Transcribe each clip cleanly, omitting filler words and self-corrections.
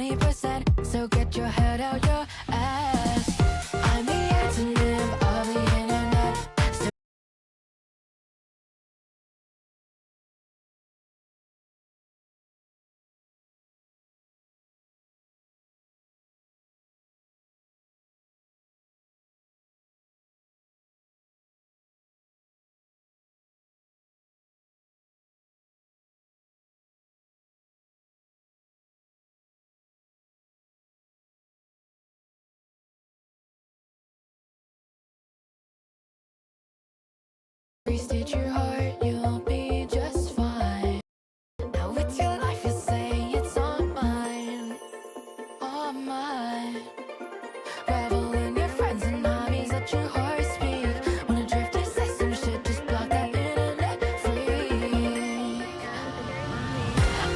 20%. So get your head out your ass. I'm the antonym of the internet. So did your heart, you'll be just fine. Now it's your life, you say it's on mine, on mine. Revel in your friends and hobbies, let your heart speak. Wanna drift to say some shit, just block that internet freak.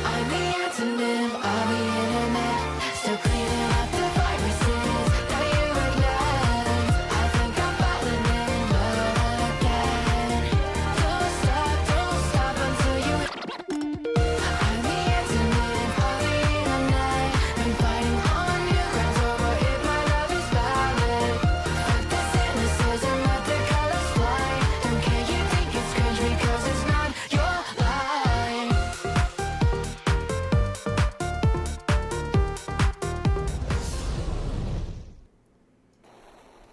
I'm the antonym of the internet, still cleaning up the viruses that you had left. I think I'm falling in love again. Don't stop until you. I'm the antonym of the internet. Been fighting on your grounds over if my love is valid. Fuck the cynicism, let the colors fly. Don't care, you think it's cringe because it's not your line.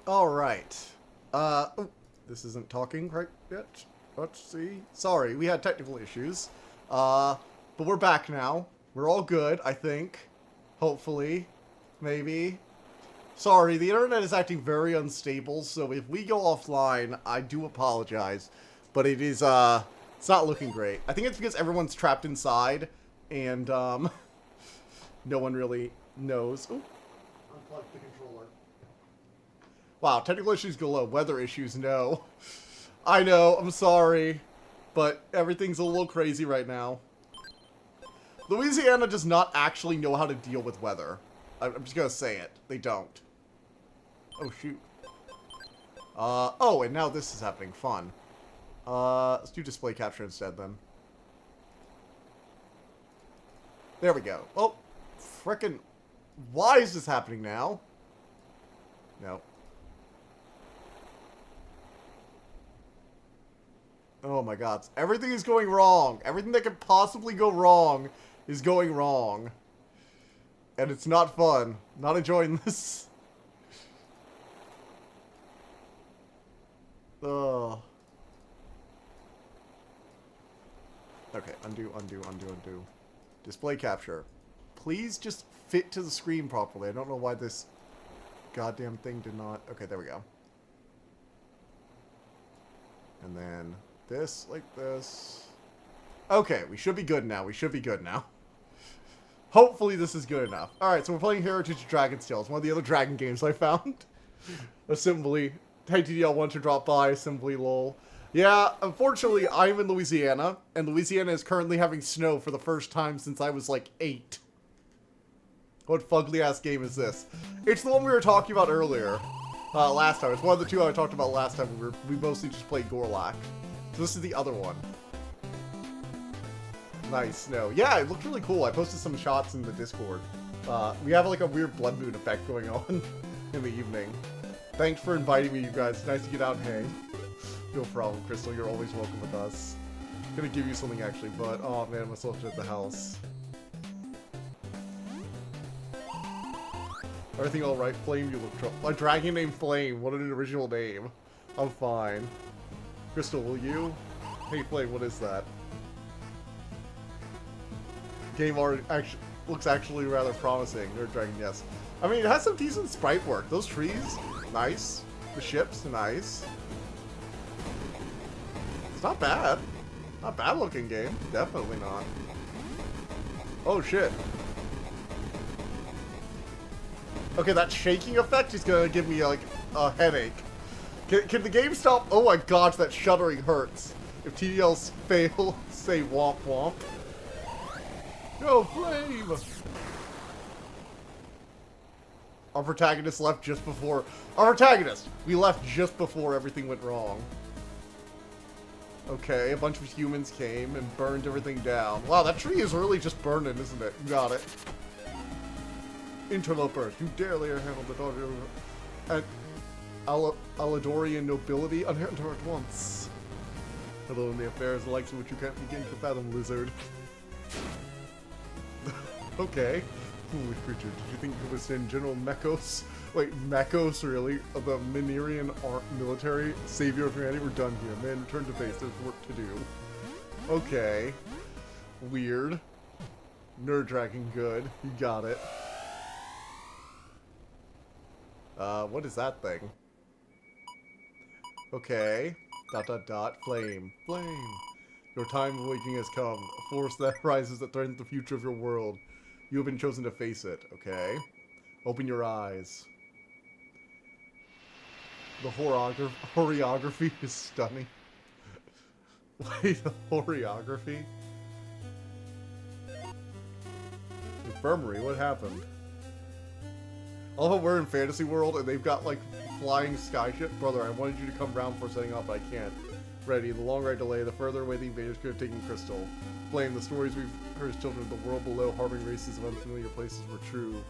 All right. Oh, this isn't talking right yet. Let's see. Sorry, we had technical issues. But we're back now. We're all good, I think. Hopefully. Maybe. Sorry, the internet is acting very unstable, so if we go offline, I do apologize. But it is, it's not looking great. I think it's because everyone's trapped inside, and, no one really knows. Ooh. Unplug the controller. Wow, technical issues galore. Weather issues, no. I know, I'm sorry. But everything's a little crazy right now. Louisiana does not actually know how to deal with weather. I'm just gonna say it. They don't. Oh, shoot. Oh, and now this is happening. Fun. Let's do display capture instead, then. There we go. Oh, frickin'. Why is this happening now? No. Oh my god. Everything is going wrong. Everything that could possibly go wrong is going wrong. And it's not fun. Not enjoying this. Ugh. Okay, undo. Display capture. Please just fit to the screen properly. I don't know why this goddamn thing did not... Okay, there we go. And then... this, like this. Okay, we should be good now. Hopefully this is good enough. Alright, so we're playing Heritage of Dragon's Tales, one of the other dragon games I found. Simply, hey TDL want to drop by, simply lol. Yeah, unfortunately, I'm in Louisiana, and Louisiana is currently having snow for the first time since I was like 8. What fugly-ass game is this? It's the one we were talking about earlier. Last time. It's one of the two I talked about last time. We mostly just played Gorlak. So this is the other one. Nice snow. Yeah, it looked really cool. I posted some shots in the Discord. We have like a weird blood moon effect going on in the evening. Thanks for inviting me, you guys. It's nice to get out and hang. No problem, Crystal. You're always welcome with us. I'm gonna give you something actually, but oh man, I'm still at the house. Everything alright? Flame, you look trouble. A dragon named Flame. What an original name. I'm fine. Crystal, will you? Hey, Flame, what is that? Game art looks actually rather promising. Nerd Dragon, yes. I mean, it has some decent sprite work. Those trees, nice. The ships, nice. It's not bad. Not bad looking game. Definitely not. Oh, shit. Okay, that shaking effect is gonna give me, like, a headache. Can the game stop? Oh my gosh, that shuddering hurts. If TDLs fail, say womp womp. No, Flame! Our protagonist left just before... Our protagonist! We left just before everything went wrong. Okay, a bunch of humans came and burned everything down. Wow, that tree is really just burning, isn't it? You got it. Interlopers, you dare lay your hand on the daughter of Aladorian nobility? Unhurt her at once. Hello in the affairs, the likes of which you can't begin to fathom, lizard. Okay. Foolish creature, did you think you could withstand General Mekos? Wait, Mekos, really? Of the Minerian military? Savior of humanity? We're done here. Man, return to base. There's work to do. Okay. Weird. Nerd tracking, good. You got it. What is that thing? Okay. Dot dot dot. Flame. Flame. Your time of awakening has come. A force that rises that threatens the future of your world. You have been chosen to face it. Okay. Open your eyes. The choreography is stunning. Wait, the choreography? Infirmary, what happened? I love how we're in Fantasy World and they've got like flying sky ship. Brother, I wanted you to come round before setting up, but I can't. Ready, the longer I delay, the further away the invaders could have taken Crystal. Blame, the stories we've heard as children of the world below harboring races of unfamiliar places were true.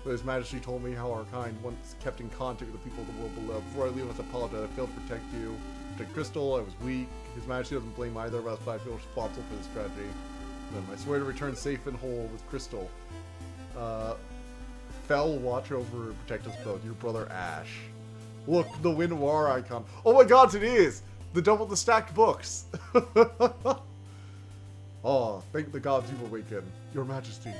But His Majesty told me how our kind once kept in contact with the people of the world below. Before I leave, I must apologize. I failed to protect you. Protect Crystal, I was weak. His Majesty doesn't blame either of us, but I feel responsible for this tragedy. I swear to return safe and whole with Crystal. Fel, watch over and protect us both. Your brother Ash. Look, the Winoir icon. Oh my god, it is! The stacked books! Oh, thank the gods you've awakened. Your Majesty.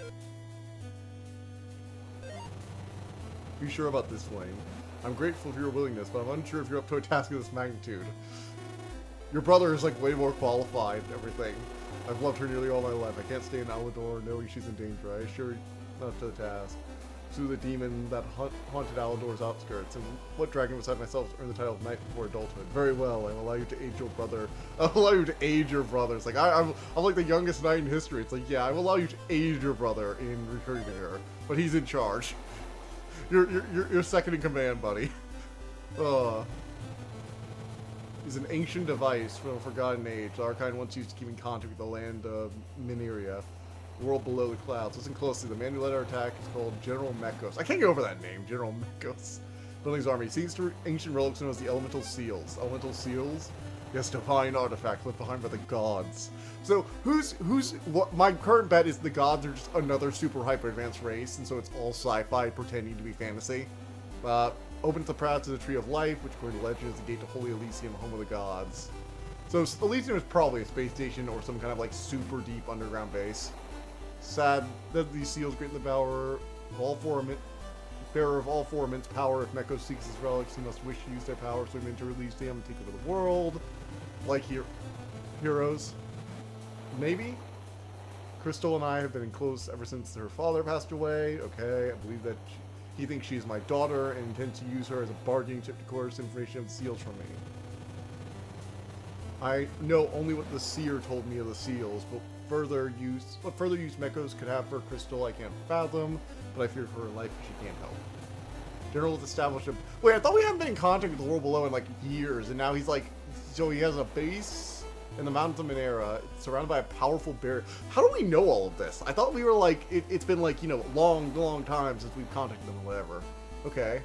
Be sure about this, Flame. I'm grateful for your willingness, but I'm unsure if you're up to a task of this magnitude. Your brother is, like, way more qualified and everything. I've loved her nearly all my life. I can't stay in Alador knowing she's in danger. I assure you not up to the task. Sue the demon that haunted Alador's outskirts, and what dragon beside myself earned the title of Knight before adulthood? Very well, I will allow you to age your brother. I'll allow you to age your brother. It's like, I'm like the youngest knight in history. It's like, yeah, I will allow you to age your brother in retrieving her, but he's in charge. You're second in command, buddy. Is an ancient device from a forgotten age. Our kind once used to keep in contact with the land of Mineria. World below the clouds. Listen closely. The man who led our attack is called General Mekos. I can't get over that name, General Mekos. Building his army. Seems to ancient relics known as the Elemental Seals. Elemental Seals? Yes, divine artifact left behind by the gods. So, what my current bet is the gods are just another super hyper advanced race, and so it's all sci-fi pretending to be fantasy. Opens the path to the Tree of Life, which according to legend is the gate to Holy Elysium, home of the gods. So Elysium is probably a space station or some kind of like super deep underground base. Sad that these seals grant the bearer of all four immense power. If Mekos seeks his relics, he must wish to use their power so he meant to release them and take over the world. Like heroes. Maybe? Crystal and I have been close ever since her father passed away. Okay, I believe that he thinks she's my daughter and intends to use her as a bargaining chip to coerce information of the seals from me. I know only what the seer told me of the seals, but what further use Mekos could have for Crystal I can't fathom, but I fear for her life she can't help. General has established a... Wait, I thought we hadn't been in contact with the world below in like years, and now he's like... So he has a base in the mountains of Minera, surrounded by a powerful barrier. How do we know all of this? I thought we were like... It's been like, you know, long time since we've contacted them or whatever. Okay.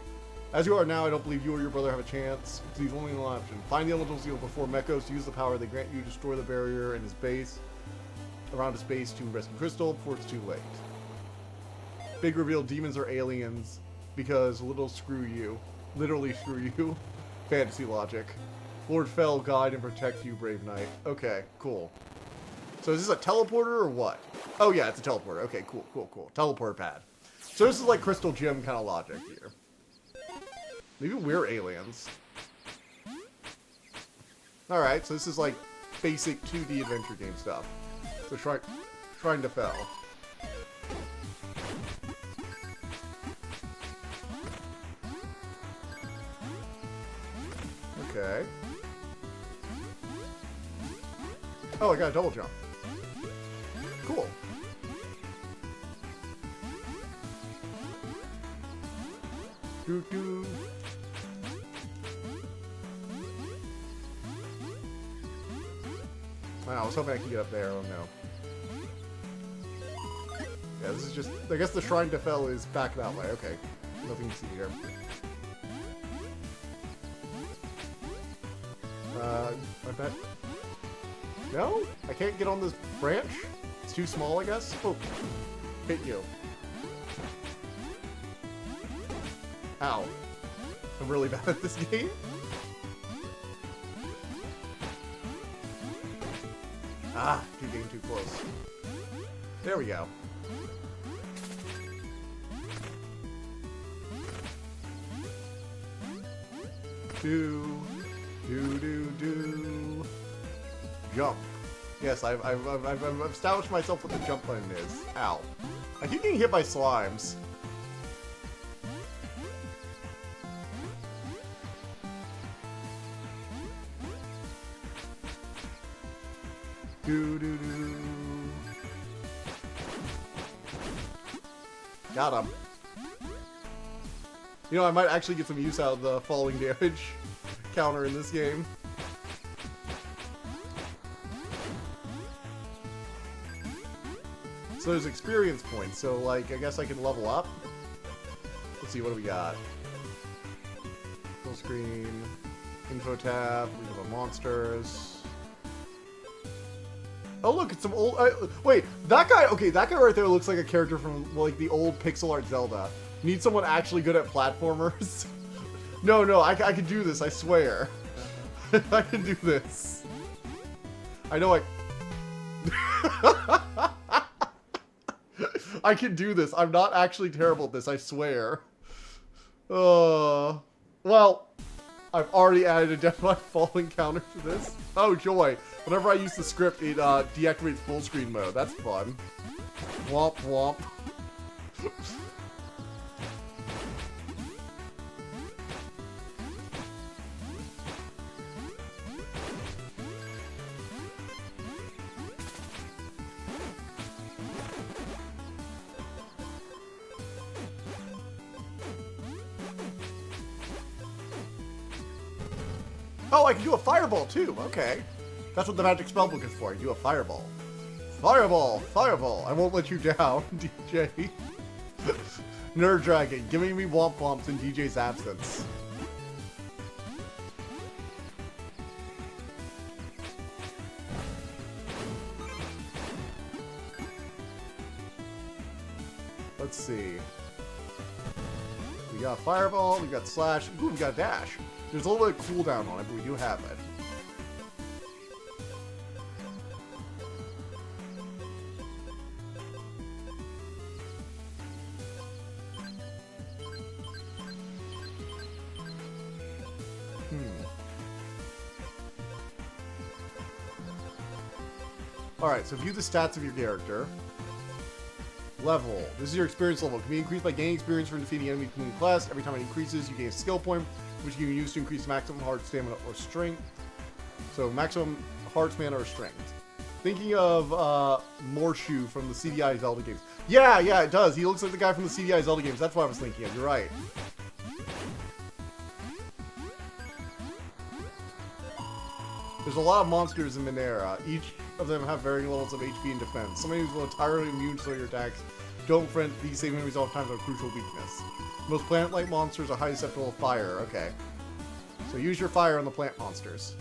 As you are now, I don't believe you or your brother have a chance. It's the only option. Find the Elemental Seal before Mekos use the power they grant you, destroy the barrier and his base... around his base to rescue Crystal before it's too late. Big reveal, demons are aliens because little screw you. Literally screw you. Fantasy logic. Lord Fel, guide and protect you, brave knight. Okay, cool. So is this a teleporter or what? Oh yeah, it's a teleporter. Okay, cool. Teleport pad. So this is like Crystal Gem kind of logic here. Maybe we're aliens. Alright, so this is like basic 2D adventure game stuff. So Shrine to Fel. Okay. Oh, I got a double jump. Cool. Doo-doo. Wow, I was hoping I could get up there. Oh no. Yeah, this is just... I guess the Shrine to Fel is back that way. Okay. Nothing to see here. I bet... No? I can't get on this branch? It's too small, I guess? Oh. Hit you. Ow. I'm really bad at this game. Ah, keep getting too close. There we go. Do. Jump. Yes, I've established myself what the jump button is. Ow. I keep getting hit by slimes. Do. Got him. You know, I might actually get some use out of the falling damage counter in this game. So there's experience points, so like, I guess I can level up. Let's see, what do we got? Full screen, info tab, we have our monsters. Oh look, it's some old, wait, that guy, okay, that guy right there looks like a character from like the old pixel art Zelda. Need someone actually good at platformers? No, I can do this, I swear. I can do this. I know I can do this. I'm not actually terrible at this, I swear. Well, I've already added a Death by Falling counter to this. Oh, joy. Whenever I use the script, it deactivates full screen mode. That's fun. Womp womp. Oh, I can do a fireball too. Okay. That's what the magic spellbook is for. You do a fireball. Fireball! Fireball! I won't let you down, DJ. Nerd Dragon, giving me womp womps in DJ's absence. Let's see. We got fireball, we got slash, ooh, we got a dash. There's a little bit of cooldown on it, but we do have it. Alright, so view the stats of your character. Level. This is your experience level. It can be increased by gaining experience from defeating enemies in the class. Every time it increases, you gain a skill point, which you can use to increase maximum heart, stamina, or strength. So maximum heart, stamina, or strength. Thinking of Morshu from the CDI Zelda games. Yeah, it does. He looks like the guy from the CDI Zelda games. That's what I was thinking of. You're right. There's a lot of monsters in Minera. Each of them have varying levels of HP and defense. Some enemies will entirely immune to your attacks. Don't friend these same enemies oftentimes have a crucial weakness. Most plant-like monsters are highly susceptible to fire. Okay. So use your fire on the plant monsters.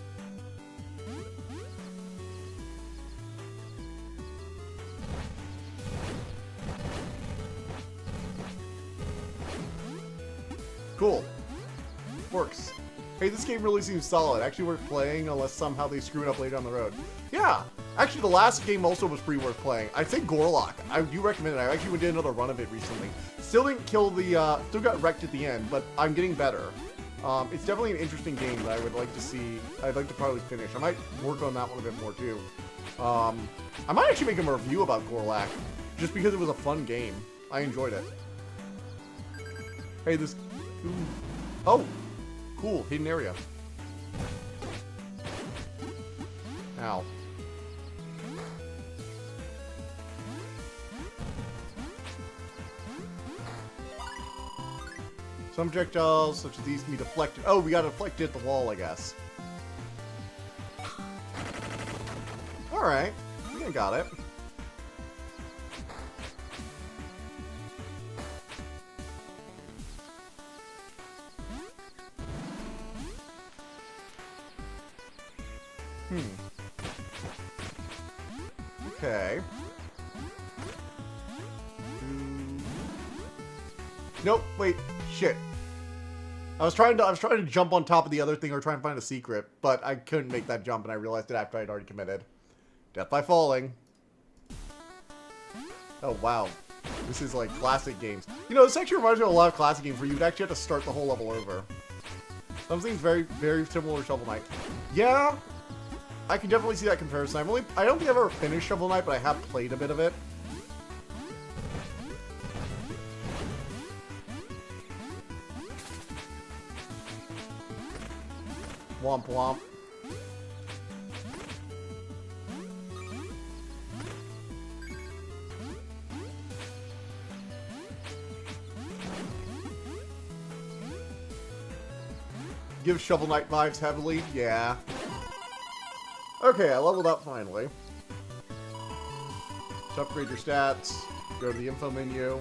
Cool. Works. Hey, this game really seems solid. Actually worth playing unless somehow they screw it up later down the road. Yeah! Actually, the last game also was pretty worth playing. I'd say Gorlock. I do recommend it. I actually did another run of it recently. Still didn't kill the, still got wrecked at the end, but I'm getting better. It's definitely an interesting game that I would like to see. I'd like to probably finish. I might work on that one a bit more too. I might actually make a review about Gorlock, just because it was a fun game. I enjoyed it. Hey, this... Ooh. Oh! Cool, hidden area. Ow. Some projectiles, such as these, can be deflected. Oh, we gotta deflect it at the wall, I guess. Alright. I think I got it. Okay. Nope, wait, shit. I was trying to jump on top of the other thing or try and find a secret, but I couldn't make that jump and I realized it after I'd already committed. Death by falling. Oh wow. This is like classic games. You know, this actually reminds me of a lot of classic games where you'd actually have to start the whole level over. Something very, very similar to Shovel Knight. Yeah, I can definitely see that comparison. I don't think I've ever finished Shovel Knight, but I have played a bit of it. Womp womp. Gives Shovel Knight vibes heavily, yeah. Okay, I leveled up finally. To upgrade your stats, go to the info menu.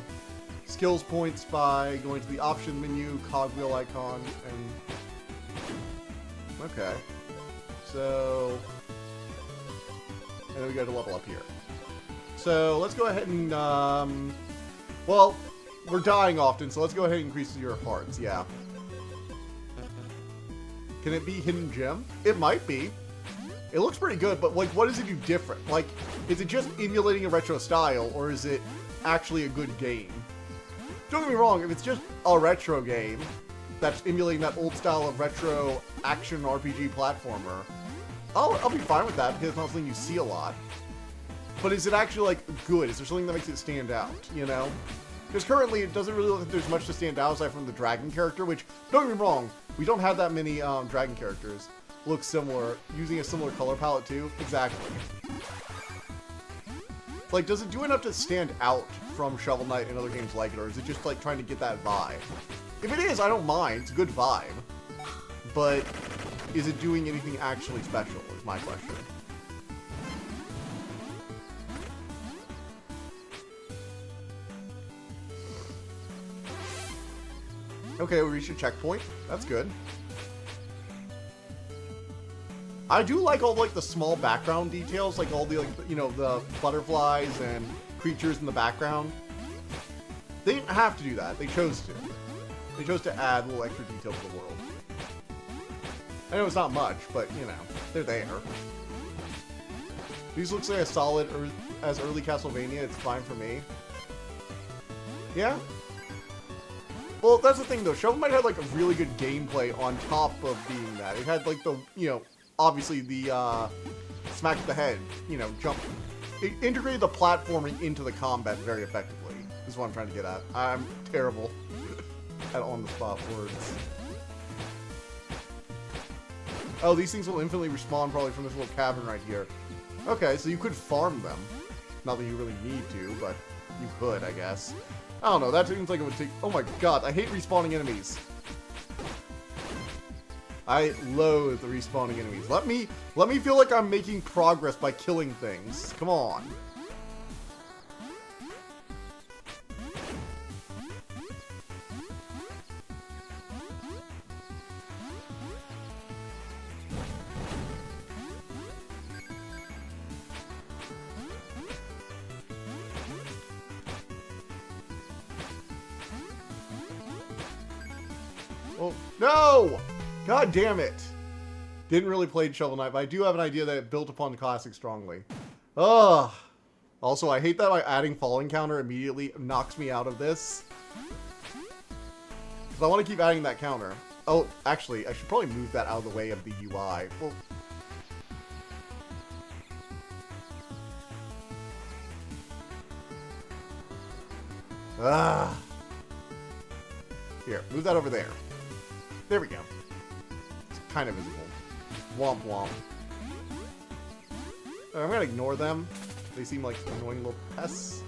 Skills points by going to the option menu, cogwheel icon, and... Okay. So... And then we go to level up here. So, let's go ahead and, well, we're dying often, so let's go ahead and increase your hearts, yeah. Can it be Hidden Gem? It might be. It looks pretty good, but like, what does it do different? Like, is it just emulating a retro style, or is it actually a good game? Don't get me wrong, if it's just a retro game that's emulating that old style of retro action RPG platformer, I'll be fine with that because it's not something you see a lot. But is it actually, like, good? Is there something that makes it stand out, you know? Because currently, it doesn't really look like there's much to stand out aside from the dragon character, which, don't get me wrong, we don't have that many dragon characters. Look similar, using a similar color palette too. Exactly. Like, does it do enough to stand out from Shovel Knight and other games like it, or is it just like trying to get that vibe? If it is, I don't mind. It's a good vibe. But is it doing anything actually special, is my question. Okay, we reached a checkpoint. That's good. I do like all like the small background details, like all the like you know the butterflies and creatures in the background. They didn't have to do that. They chose to. They chose to add a little extra detail to the world. I know it's not much, but you know they're there. These looks like a solid as early Castlevania. It's fine for me. Yeah. Well, that's the thing though. Shovel Knight had like a really good gameplay on top of being that. It had like the you know. Obviously, the smack to the head, you know, jump. It integrated the platforming into the combat very effectively, is what I'm trying to get at. I'm terrible at on-the-spot words. Oh, these things will infinitely respawn probably from this little cabin right here. Okay, so you could farm them. Not that you really need to, but you could, I guess. I don't know, that seems like it would take... Oh my god, I hate respawning enemies. I loathe the respawning enemies. Let me feel like I'm making progress by killing things. Come on. Oh, no! God damn it! Didn't really play Shovel Knight, but I do have an idea that it built upon the classic strongly. Ugh. Also, I hate that my adding falling counter immediately knocks me out of this. Because I want to keep adding that counter. Oh, actually, I should probably move that out of the way of the UI. Well... Ah. Here, move that over there. There we go. Kind of visible. Womp womp. I'm gonna ignore them. They seem like annoying little pests.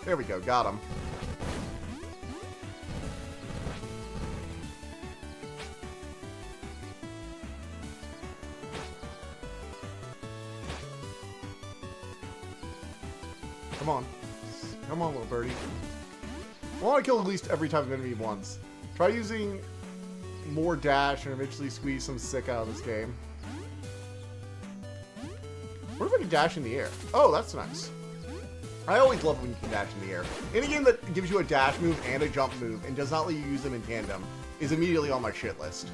There we go, got him. Come on. Come on, little birdie. I want to kill at least every type of enemy once. Try using more dash and eventually squeeze some sick out of this game. What if I can dash in the air? Oh, that's nice. I always love when you can dash in the air. Any game that gives you a dash move and a jump move and does not let you use them in tandem is immediately on my shit list.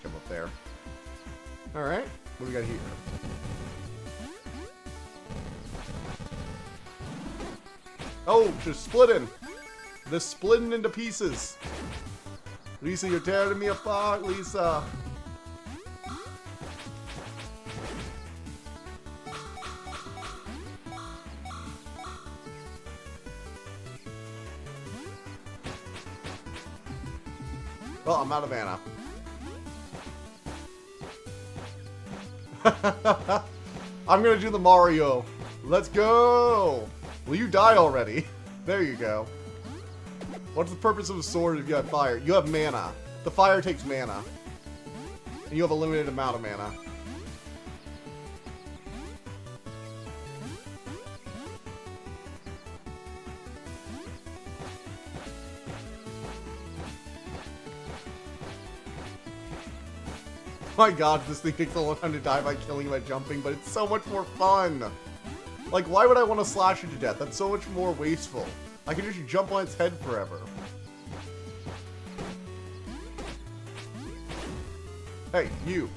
Jump up there. Alright, what do we got here? Oh, just splitting. They're splitting into pieces. Lisa, you're tearing me apart, Lisa. Well, I'm out of mana. I'm gonna do the Mario. Let's go! Will you die already? There you go. What's the purpose of a sword if you have fire? You have mana. The fire takes mana. And you have a limited amount of mana. My god, this thing takes a long time to die by killing by jumping, but it's so much more fun! Like, why would I want to slash it to death? That's so much more wasteful. I can just jump on its head forever. Hey, you.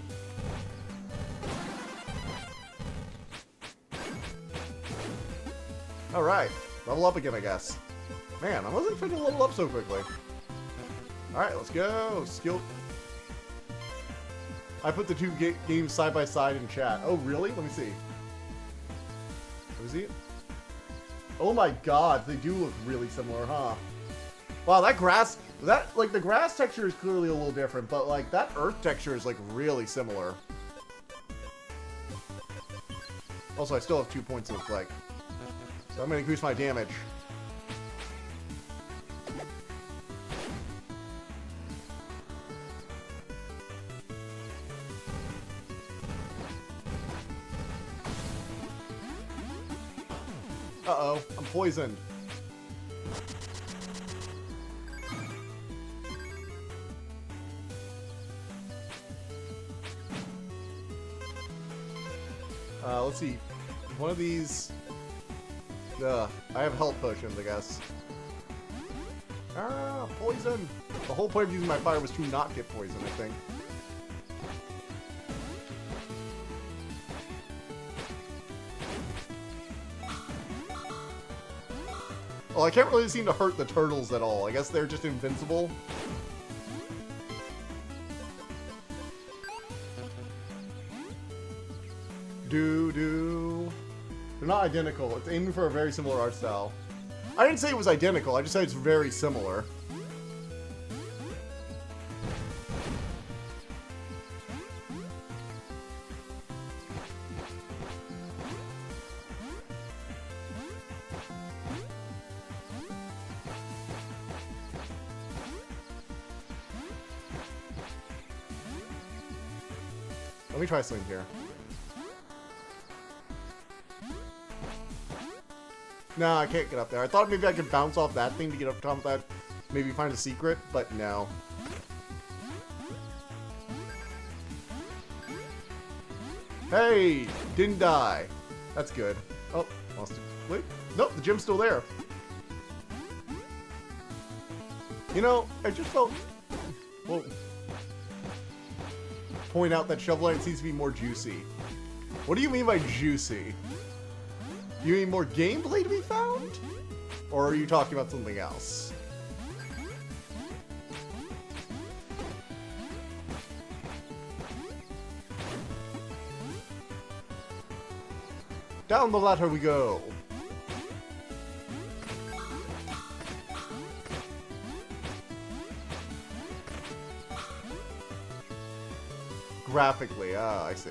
Alright, level up again, I guess. Man, I wasn't expecting to level up so quickly. Alright, let's go. Skill. I put the two games side by side in chat. Oh, really? Let me see. Let me see it. Oh my god, they do look really similar, huh? Wow, that grass, like, the grass texture is clearly a little different, but, like, that earth texture is, like, really similar. Also, I still have 2 points, it looks like. So I'm gonna increase my damage. Uh-oh, I'm poisoned. Let's see. One of these... I have health potions, I guess. Ah, poison! The whole point of using my fire was to not get poisoned, I think. Well, I can't really seem to hurt the turtles at all. I guess they're just invincible. They're not identical. It's aiming for a very similar art style. I didn't say it was identical. I just said it's very similar. Let me try something here. No, I can't get up there. I thought maybe I could bounce off that thing to get up top of that. Maybe find a secret, but no. Hey! Didn't die. That's good. Oh, lost it. Wait. Nope, the gem's still there. You know, I just felt... Well... point out that Shovel Knight seems to be more juicy. What do you mean by juicy? You mean more gameplay to be found? Or are you talking about something else? Down the ladder we go! Graphically, ah, I see.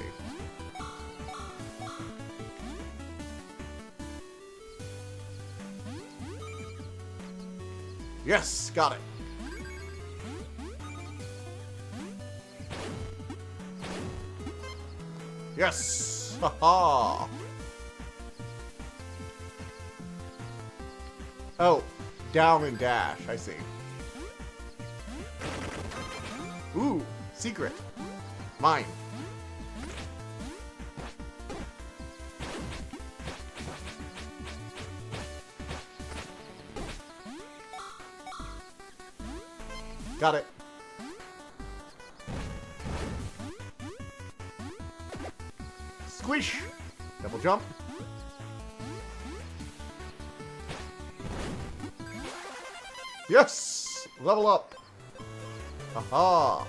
Yes, got it. Yes! Haha! Oh, down and dash. I see. Ooh, secret. Mine. Got it. Squish! Double jump. Yes! Level up. Aha!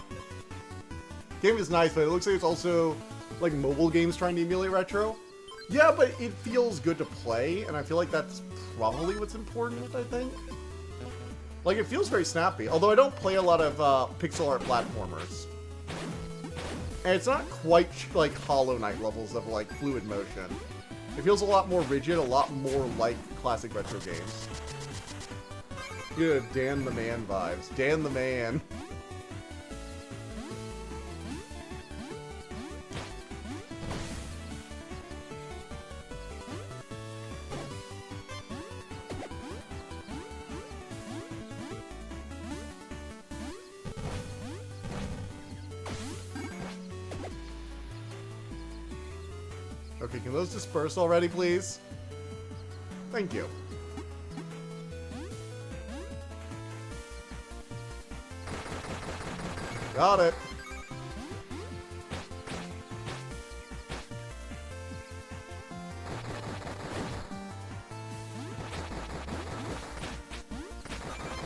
Game is nice, but it looks like it's also like mobile games trying to emulate retro. Yeah, but it feels good to play, and I feel like that's probably what's important, I think. Like, it feels very snappy, although I don't play a lot of pixel art platformers. And it's not quite like Hollow Knight levels of like fluid motion. It feels a lot more rigid, a lot more like classic retro games. Good, Dan the Man vibes. Dan the Man. Okay, can those disperse already, please? Thank you. Got it.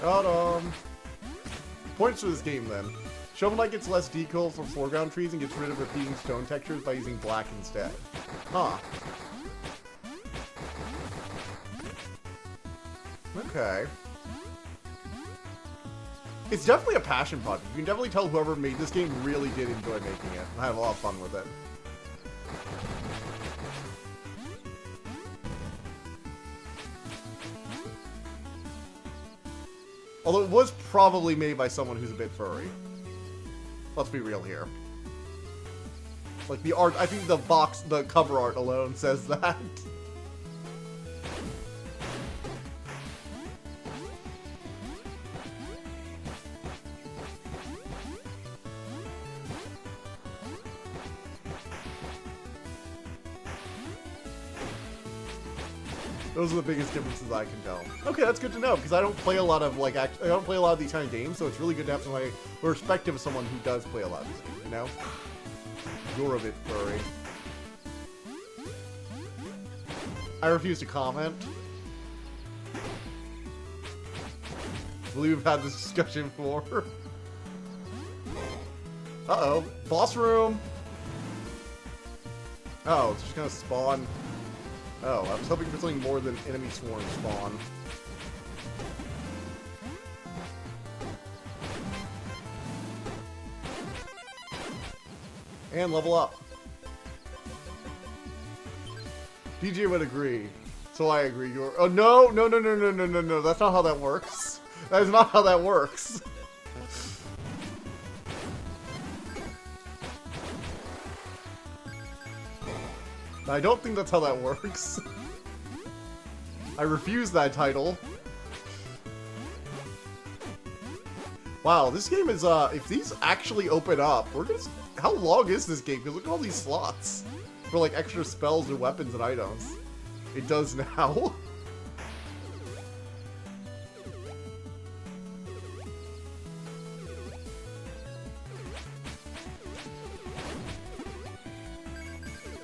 Got 'em. Points for this game, then. Shovel Knight gets less decal from foreground trees and gets rid of repeating stone textures by using black instead. Huh. Okay. It's definitely a passion project. You can definitely tell whoever made this game really did enjoy making it. I had a lot of fun with it. Although it was probably made by someone who's a bit furry. Let's be real here. Like the art, I think the cover art alone says that. Those are the biggest differences I can tell. Okay, that's good to know, because I don't play a lot of, like, I don't play a lot of these kind of games, so it's really good to have somebody perspective of someone who does play a lot of these games, you know? You're a bit furry. I refuse to comment. I believe we've had this discussion before. Uh-oh. Boss room! Oh, it's just gonna spawn... Oh, I was hoping for something more than enemy swarm spawn. And level up. DJ would agree. So I agree. You're... Oh, no! No, no, no, no, no, no, no. That's not how that works. That is not how that works. I don't think that's how that works. I refuse that title. Wow, this game is, if these actually open up, we're gonna... How long is this game? Because look at all these slots for, like, extra spells and weapons and items. It does now.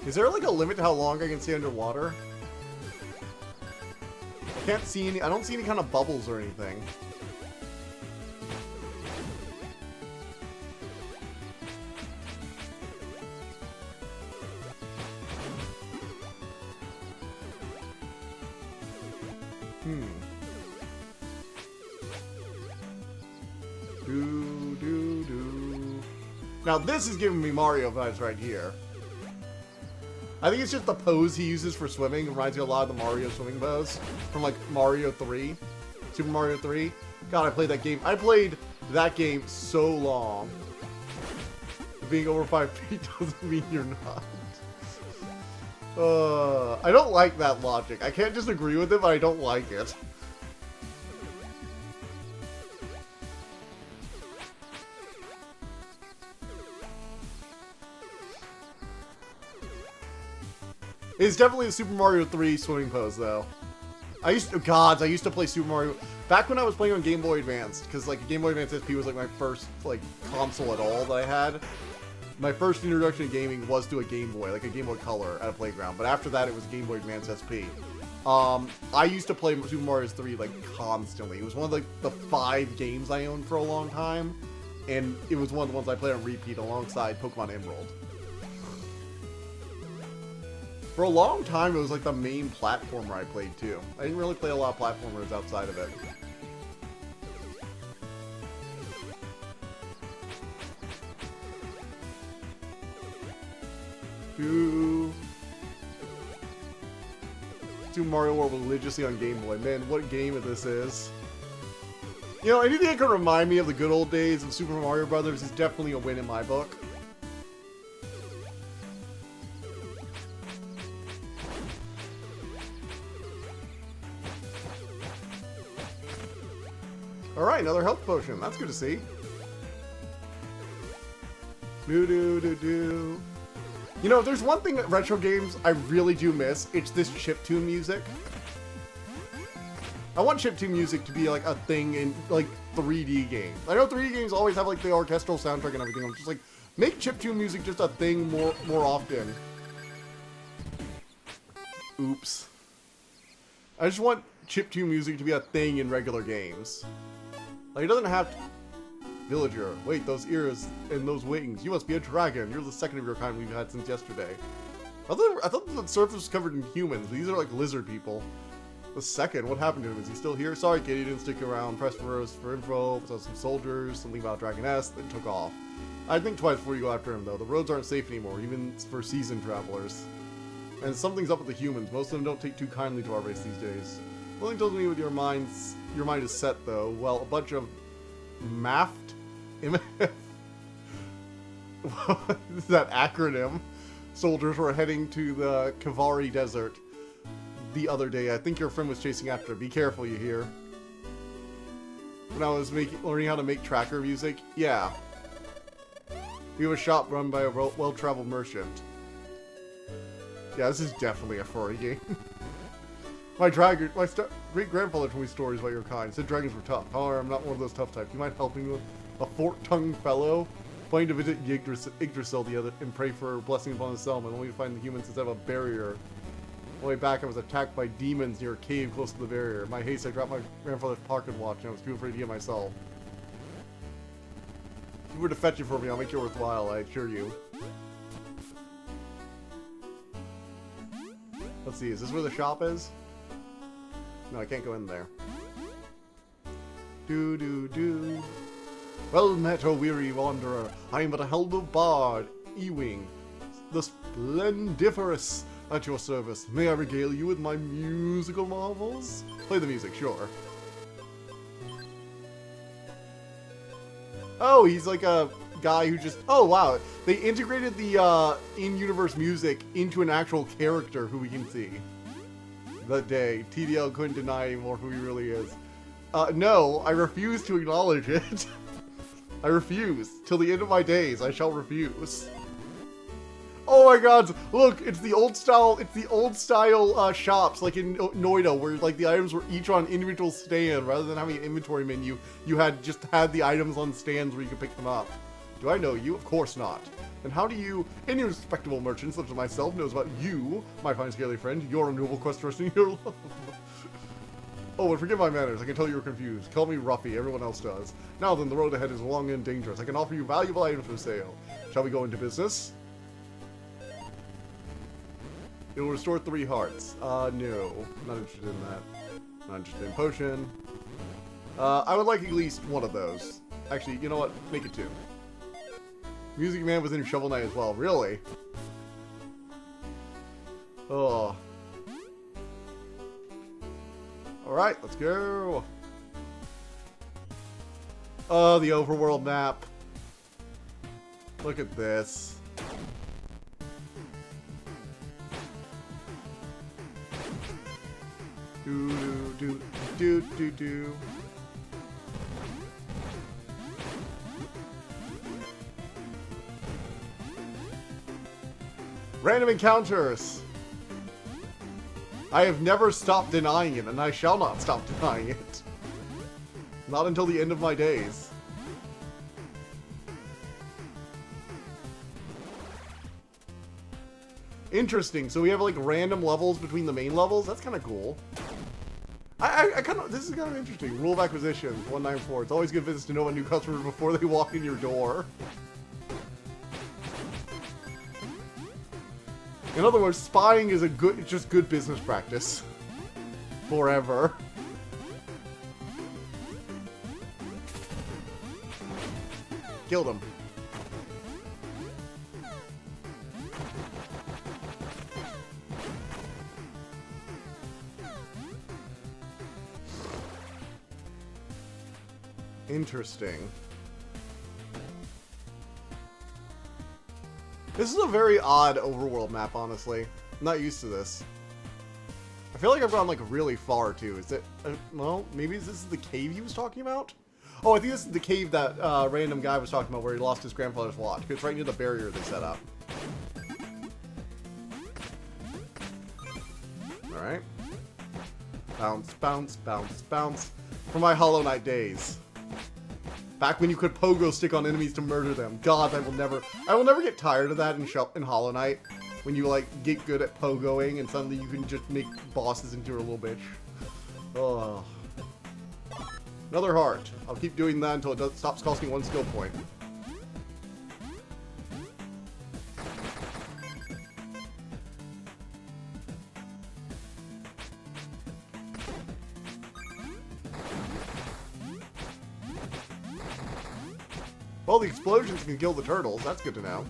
Is there like a limit to how long I can stay underwater? I can't see any, I don't see any kind of bubbles or anything. Now this is giving me Mario vibes right here. I think it's just the pose he uses for swimming. It reminds me a lot of the Mario swimming pose from like Mario 3. Super Mario 3. God, I played that game. I played that game so long. Being over 5 feet doesn't mean you're not. I don't like that logic. I can't disagree with it, but I don't like it. It's definitely the Super Mario 3 swimming pose, though. I used to play Super Mario back when I was playing on Game Boy Advance, because like Game Boy Advance SP was like my first like console at all that I had. My first introduction to gaming was to a Game Boy, like a Game Boy Color at a playground. But after that, it was Game Boy Advance SP. I used to play Super Mario 3 like constantly. It was one of like the 5 games I owned for a long time, and it was one of the ones I played on repeat alongside Pokemon Emerald. For a long time, it was like the main platformer I played too. I didn't really play a lot of platformers outside of it. Super Mario World religiously on Game Boy. Man, what game this is. You know, anything that can remind me of the good old days of Super Mario Brothers is definitely a win in my book. Alright, another health potion. That's good to see. Do-do-do-do. You know, if there's one thing that retro games I really do miss, it's this chiptune music. I want chiptune music to be like a thing in like 3D games. I know 3D games always have like the orchestral soundtrack and everything. I'm just like, make chiptune music just a thing more often. Oops. I just want chiptune music to be a thing in regular games. Like, it doesn't have to... Villager, wait, those ears and those wings. You must be a dragon. You're the second of your kind we've had since yesterday. I thought the surface was covered in humans. These are like lizard people. The second, what happened to him? Is he still here? Sorry, kid, he didn't stick around. Press for info, saw some soldiers, something about Dragon S, then took off. I'd think twice before you go after him, though. The roads aren't safe anymore, even for seasoned travelers. And something's up with the humans. Most of them don't take too kindly to our race these days. One thing tells me with your mind is set, though. Well, a bunch of MAFT? What is that acronym? Soldiers were heading to the Kavari Desert the other day. I think your friend was chasing after. Be careful, you hear? When I was learning how to make tracker music, yeah. We have a shop run by a well-traveled merchant. Yeah, this is definitely a furry game. My great-grandfather told me stories about your kind. Said dragons were tough. However, I'm not one of those tough types. You mind helping me with a fork-tongued fellow? Planning to visit Yggdrasil the other and pray for blessing upon the settlement, only to find the humans instead of a barrier. On the way back, I was attacked by demons near a cave close to the barrier. In my haste, I dropped my grandfather's pocket watch, and I was too afraid to get myself. If you were to fetch it for me, I'll make it worthwhile, I assure you. Let's see, is this where the shop is? No, I can't go in there. Do. Well met, O weary wanderer. I am but a humble bard, Ewing, the splendiferous, at your service. May I regale you with my musical marvels? Play the music, sure. Oh, he's like a guy who just... Oh, wow. They integrated the in-universe music into an actual character who we can see. That day, TDL couldn't deny anymore who he really is. No, I refuse to acknowledge it. I refuse. Till the end of my days, I shall refuse. Oh my god, look, it's the old style shops, like in Noida, where like the items were each on an individual stand, rather than having an inventory menu, you had the items on stands where you could pick them up. Do I know you? Of course not. And how do you, any respectable merchant such as myself, knows about you, my fine scaly friend, your noble quest for your love? Oh, and forgive my manners, I can tell you're confused. Call me Ruffy, everyone else does. Now then, the road ahead is long and dangerous. I can offer you valuable items for sale. Shall we go into business? It will restore 3 hearts. No. Not interested in that. Not interested in potion. I would like at least one of those. Actually, you know what? Make it 2. Music Man was in Shovel Knight as well. Really? Oh. Alright, let's go. Oh, the overworld map. Look at this. do. Random encounters. I have never stopped denying it, and I shall not stop denying it. Not until the end of my days. Interesting. So we have like random levels between the main levels. That's kind of cool. I kind of, this is kind of interesting. Rule of acquisition 194. It's always good business to know a new customer before they walk in your door. In other words, spying is it's just good business practice. Forever. Killed him. Interesting. This is a very odd overworld map, honestly. I'm not used to this. I feel like I've gone, like, really far, too. Is it... well, maybe this is the cave he was talking about? Oh, I think this is the cave that random guy was talking about where he lost his grandfather's watch. Because it's right near the barrier they set up. Alright. Bounce, bounce, bounce, bounce. For my Hollow Knight days. Back when you could pogo stick on enemies to murder them. God, I will never get tired of that in Hollow Knight. When you, like, get good at pogoing and suddenly you can just make bosses into a little bitch. Oh. Another heart. I'll keep doing that until it stops costing 1 skill point. Well, the explosions can kill the turtles. That's good to know.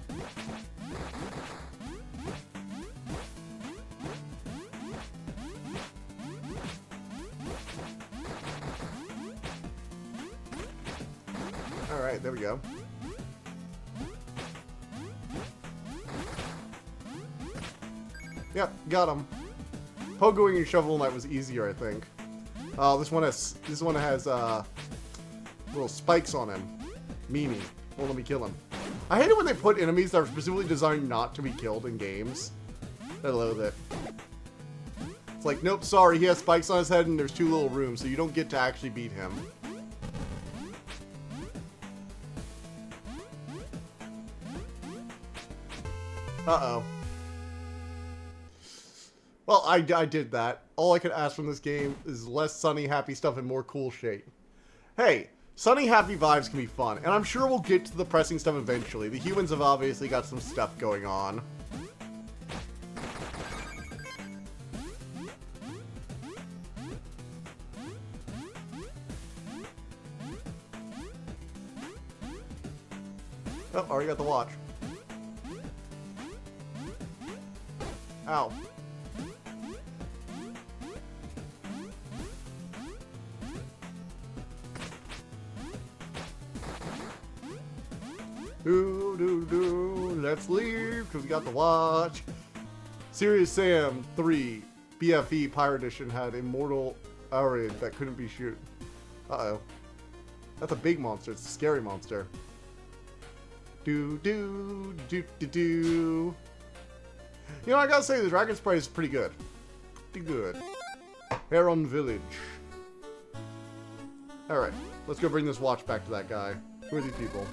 Alright, there we go. Yep, got him. Pogoing and Shovel Knight was easier, I think. This one has little spikes on him. Mimi. Won't let me kill him. I hate it when they put enemies that are specifically designed not to be killed in games. I loathe it. It's like, nope, sorry, he has spikes on his head and there's 2 little rooms, so you don't get to actually beat him. Uh-oh. Well, I did that. All I could ask from this game is less sunny, happy stuff and more cool shit. Hey! Sunny, happy vibes can be fun, and I'm sure we'll get to the pressing stuff eventually. The humans have obviously got some stuff going on. Oh, already got the watch. Ow. Let's leave, because we got the watch. Serious Sam 3 BFE Pirate Edition had Immortal Arid that couldn't be shoot. Uh-oh. That's a big monster. It's a scary monster. Do. You know, I gotta say, the Dragon Sprite is pretty good. Pretty good. Heron Village. Alright, let's go bring this watch back to that guy. Who are these people?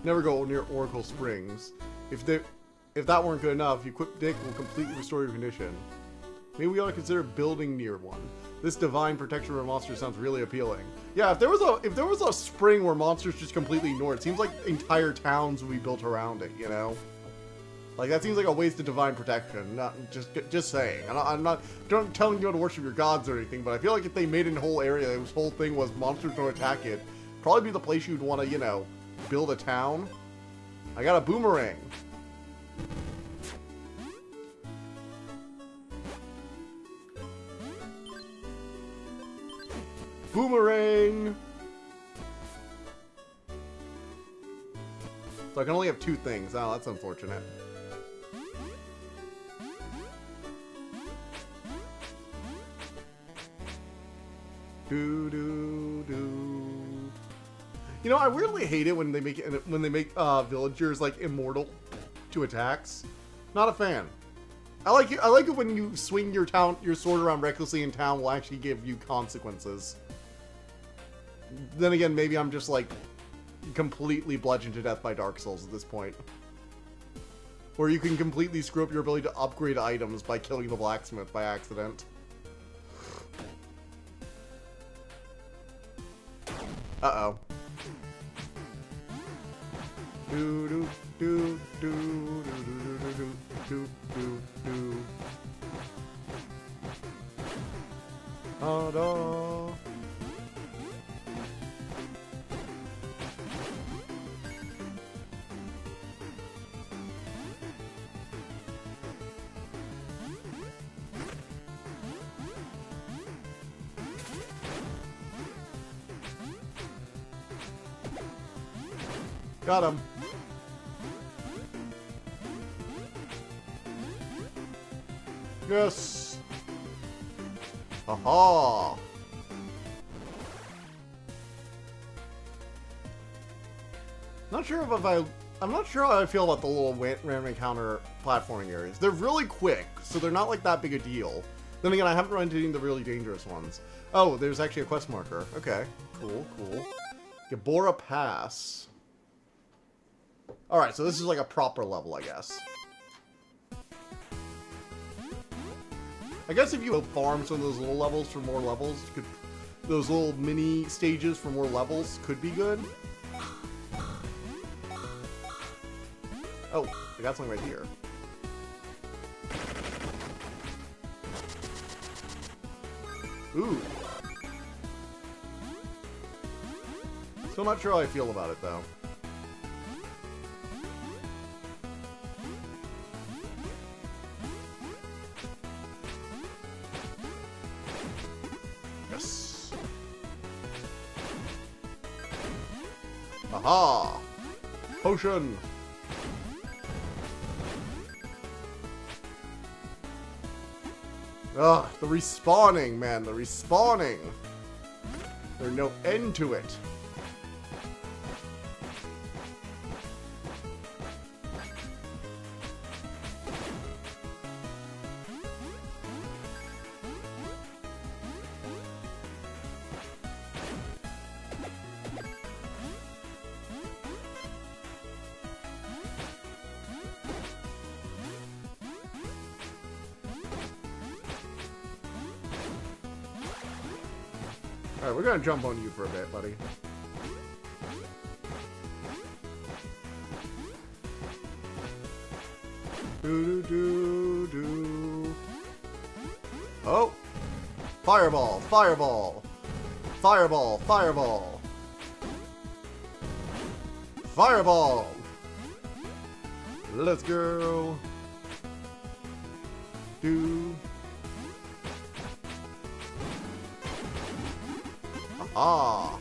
Never go near Oracle Springs. If that weren't good enough, Equip Dick will completely restore your condition. Maybe we ought to consider building near one. This divine protection for monsters sounds really appealing. Yeah, if there was a spring where monsters just completely ignored, it seems like entire towns would be built around it, you know? Like, that seems like a waste of divine protection. Not just saying. I'm not telling you how to worship your gods or anything, but I feel like if they made a whole area, whose whole thing was monsters don't attack it, probably be the place you'd want to, you know, build a town. I got a boomerang. Boomerang! So I can only have 2 things. Oh, that's unfortunate. Do do do. You know, I weirdly hate it when they make villagers like immortal to attacks. Not a fan. I like it when you swing your sword around recklessly in town will actually give you consequences. Then again, maybe I'm just like completely bludgeoned to death by Dark Souls at this point. Or you can completely screw up your ability to upgrade items by killing the blacksmith by accident. Uh-oh. Do do do do do do do do do do. Oh no. Got him. Yes. Aha. Not sure if I'm not sure how I feel about the little random encounter platforming areas. They're really quick, so they're not like that big a deal. Then again, I haven't run into any of the really dangerous ones. Oh, there's actually a quest marker. Okay, cool, cool. Gabora Pass. Alright, so this is like a proper level, I guess. I guess if you farm some of those little levels for more levels, those little mini stages for more levels could be good. Oh, I got something right here. Ooh. Still not sure how I feel about it, though. Yes. Aha! Potion! Ugh, the respawning, man, the respawning. There's no end to it. Alright, we're gonna jump on you for a bit, buddy. Do do do do. Oh! Fireball! Fireball! Fireball! Fireball! Fireball! Let's go! Do. Ah!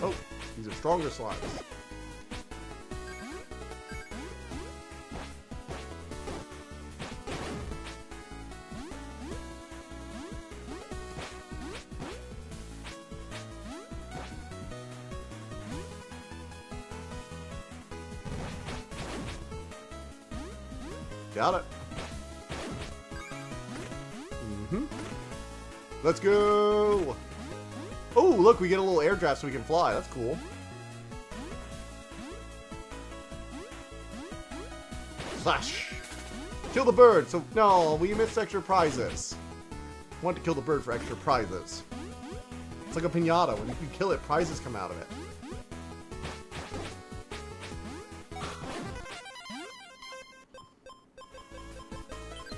Oh, these are stronger slimes. Got it. Mm-hmm. Let's go! Oh, look, we get a little air draft so we can fly. That's cool. Slash! Kill the bird! So, no, we missed extra prizes. I want to kill the bird for extra prizes. It's like a piñata. When you kill it, prizes come out of it.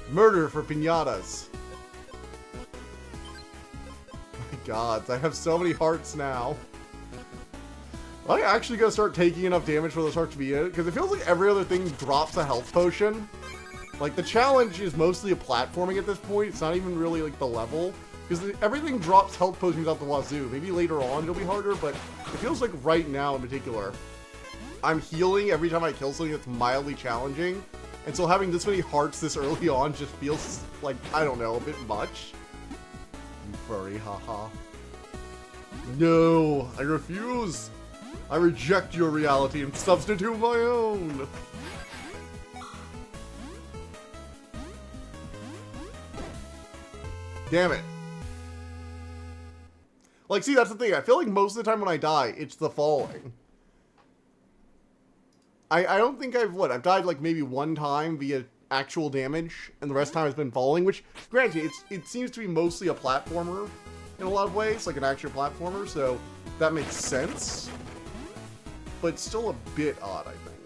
Murder for piñatas. Gods, I have so many hearts now. Am I actually gonna start taking enough damage for those hearts to be in it? Because it feels like every other thing drops a health potion. Like, the challenge is mostly a platforming at this point. It's not even really, like, the level. Because everything drops health potions out the wazoo. Maybe later on it'll be harder, but it feels like right now in particular, I'm healing every time I kill something that's mildly challenging. And so having this many hearts this early on just feels like, I don't know, a bit much. You furry, haha. No, I refuse. I reject your reality and substitute my own. Damn it. Like, see, that's the thing. I feel like most of the time when I die, it's the falling. I don't think I've died like maybe one time via actual damage, and the rest of the time has been falling, which, granted, it seems to be mostly a platformer in a lot of ways, like an actual platformer, so that makes sense. But it's still a bit odd, I think.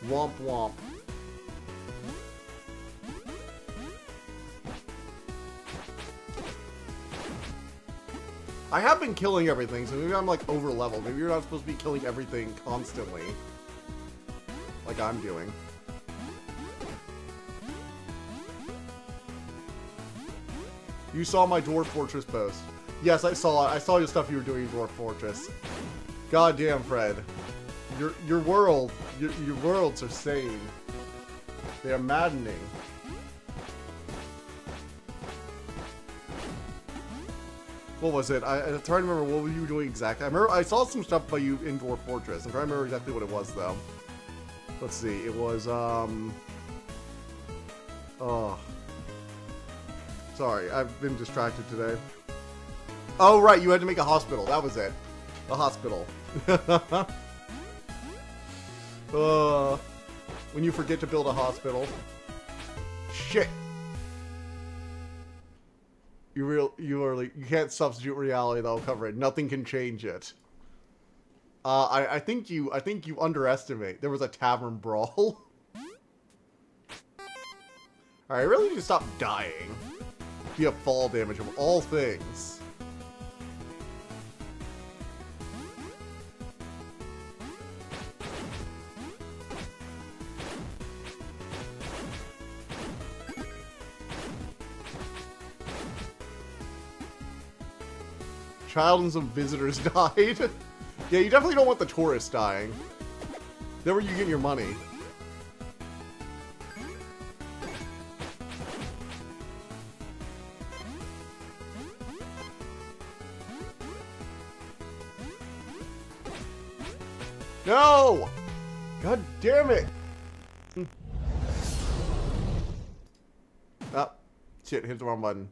Womp womp. I have been killing everything, so maybe I'm like over leveled. Maybe you're not supposed to be killing everything constantly. Like I'm doing. You saw my Dwarf Fortress post. Yes, I saw it. I saw your stuff you were doing in Dwarf Fortress. Goddamn, Fred. Your worlds are sane. They are maddening. What was it? I'm trying to remember what were you doing exactly. I remember I saw some stuff by you in Dwarf Fortress. I'm trying to remember exactly what it was though. Let's see. It was oh. Sorry, I've been distracted today. Oh right, you had to make a hospital. That was it. A hospital. When you forget to build a hospital. Shit. You can't substitute reality that'll cover it. Nothing can change it. I think you underestimate. There was a tavern brawl. Alright, I really need to stop dying. Via fall damage of all things. Child and some visitors died. Yeah, you definitely don't want the tourists dying. Then where you get your money. No! God damn it! Ah, shit, hit the wrong button.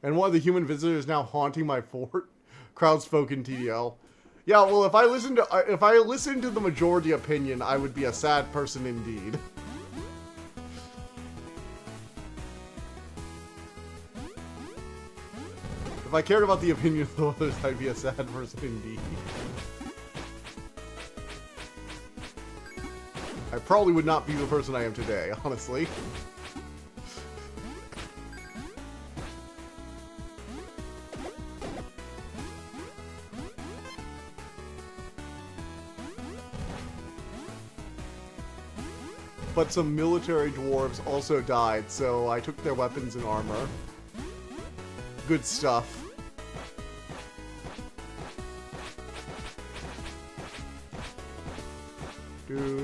And one of the human visitors is now haunting my fort. Crowd-spoken TDL. Yeah, well, if I listened to the majority opinion, I would be a sad person indeed. If I cared about the opinion of others, I'd be a sad person indeed. I probably would not be the person I am today, honestly. But some military dwarves also died, so I took their weapons and armor. Good stuff. Do.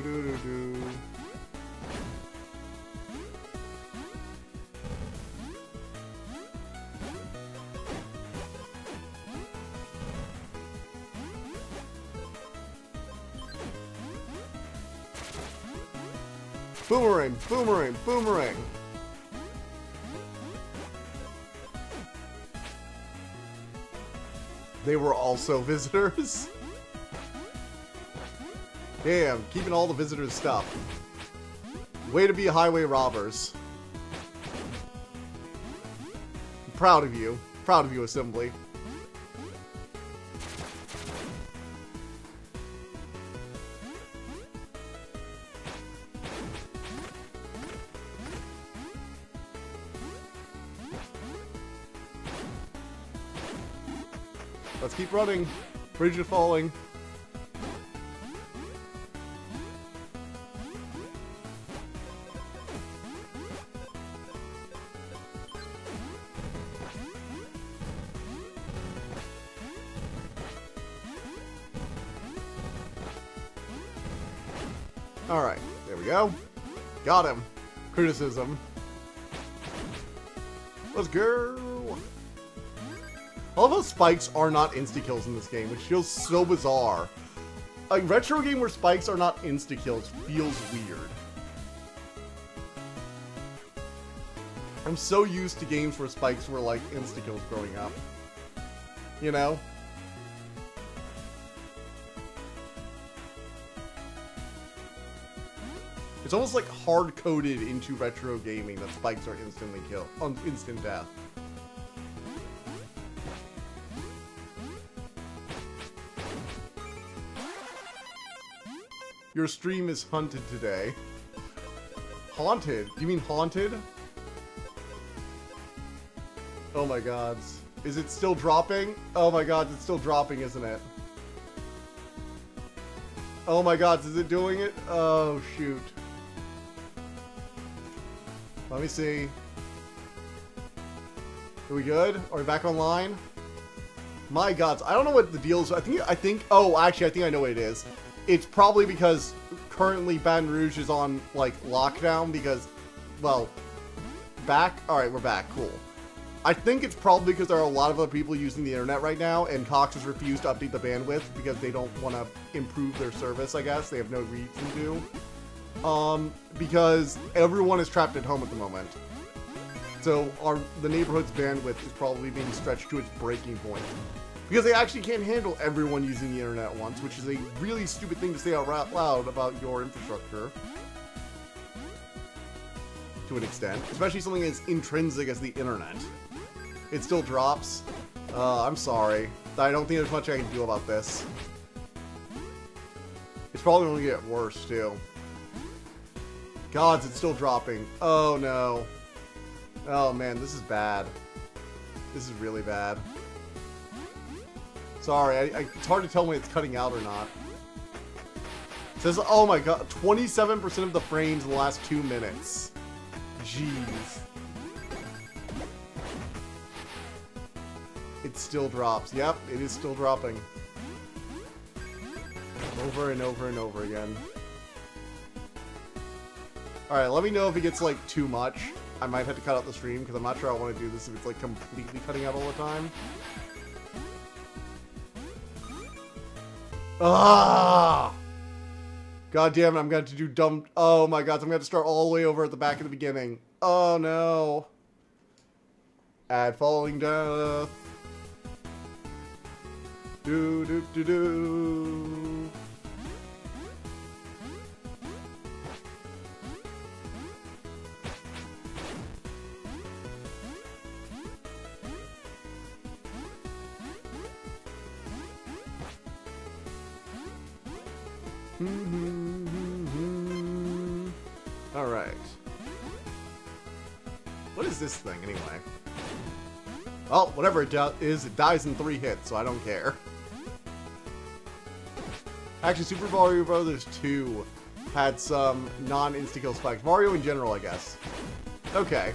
Boomerang, boomerang, boomerang. They were also visitors? Damn, keeping all the visitors' stuff. Way to be highway robbers. I'm proud of you. Proud of you, Assembly. Let's keep running. Bridge is falling. Alright, there we go. Got him. Criticism. Let's go. I love how spikes are not insta-kills in this game, which feels so bizarre. A retro game where spikes are not insta-kills feels weird. I'm so used to games where spikes were like insta-kills growing up. You know? It's almost like hard-coded into retro gaming that spikes are instantly kill, instant death. Your stream is hunted today. Haunted? You mean haunted? Oh my god. Is it still dropping? Oh my god, it's still dropping, isn't it? Oh my god, is it doing it? Oh, shoot. Let me see. Are we good? Are we back online? My god, I don't know what the deal is. I think, oh, actually, I think I know what it is. It's probably because currently Baton Rouge is on, like, lockdown because, well, back? Alright, we're back. Cool. I think it's probably because there are a lot of other people using the internet right now, and Cox has refused to update the bandwidth because they don't want to improve their service, I guess. They have no reason to. Because everyone is trapped at home at the moment. So the neighborhood's bandwidth is probably being stretched to its breaking point. Because they actually can't handle everyone using the internet once, which is a really stupid thing to say out loud about your infrastructure. To an extent. Especially something as intrinsic as the internet. It still drops. I'm sorry. I don't think there's much I can do about this. It's probably going to get worse, too. Gods, it's still dropping. Oh, no. Oh, man, this is bad. This is really bad. Sorry, it's hard to tell when it's cutting out or not. It says, oh my god, 27% of the frames in the last 2 minutes. Jeez. It still drops. Yep, it is still dropping. Over and over and over again. Alright, let me know if it gets, like, too much. I might have to cut out the stream, because I'm not sure I want to do this if it's, like, completely cutting out all the time. Ah! God damn it, I'm going to do dumb... Oh my god, I'm going to start all the way over at the back of the beginning. Oh no. Add falling death. Do do do do. Alright. What is this thing, anyway? Well, whatever it is, it dies in 3 hits, so I don't care. Actually, Super Mario Bros. 2 had some non-insta-kill spikes. Mario in general, I guess. Okay.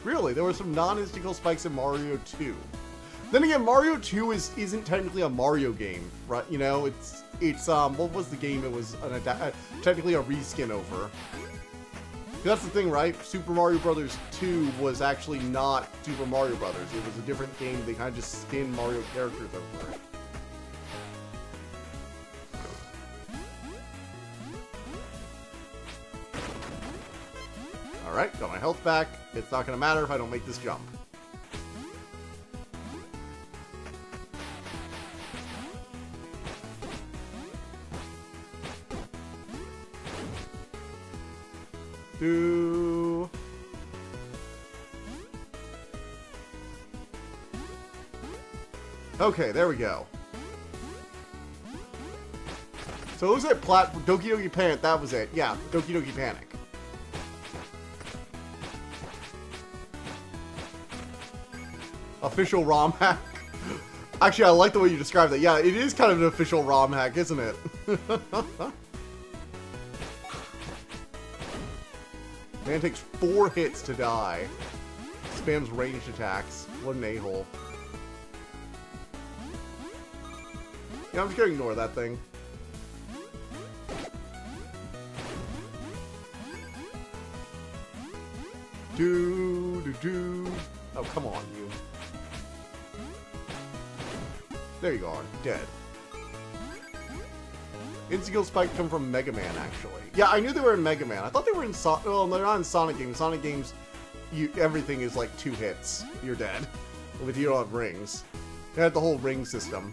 Really? There were some non-insta-kill spikes in Mario 2. Then again, Mario 2 isn't technically a Mario game, right? You know, it's what was the game it was technically a reskin over? That's the thing, right? Super Mario Bros. 2 was actually not Super Mario Bros. It was a different game. They kind of just skinned Mario characters over it. Alright, got my health back. It's not going to matter if I don't make this jump. Okay, there we go. So it was at Doki Doki Panic, that was it. Yeah, Doki Doki Panic. Official ROM hack. Actually, I like the way you described that. Yeah, it is kind of an official ROM hack, isn't it? Man takes 4 hits to die. Spams ranged attacks. What an a-hole. Yeah, I'm just gonna ignore that thing. Do do do. Oh, come on, you. There you are, dead. Insta-kill spikes come from Mega Man, actually. Yeah, I knew they were in Mega Man. I thought they were in well, they're not in Sonic games. Sonic games, everything is like 2 hits. You're dead. With you don't have rings. They had the whole ring system.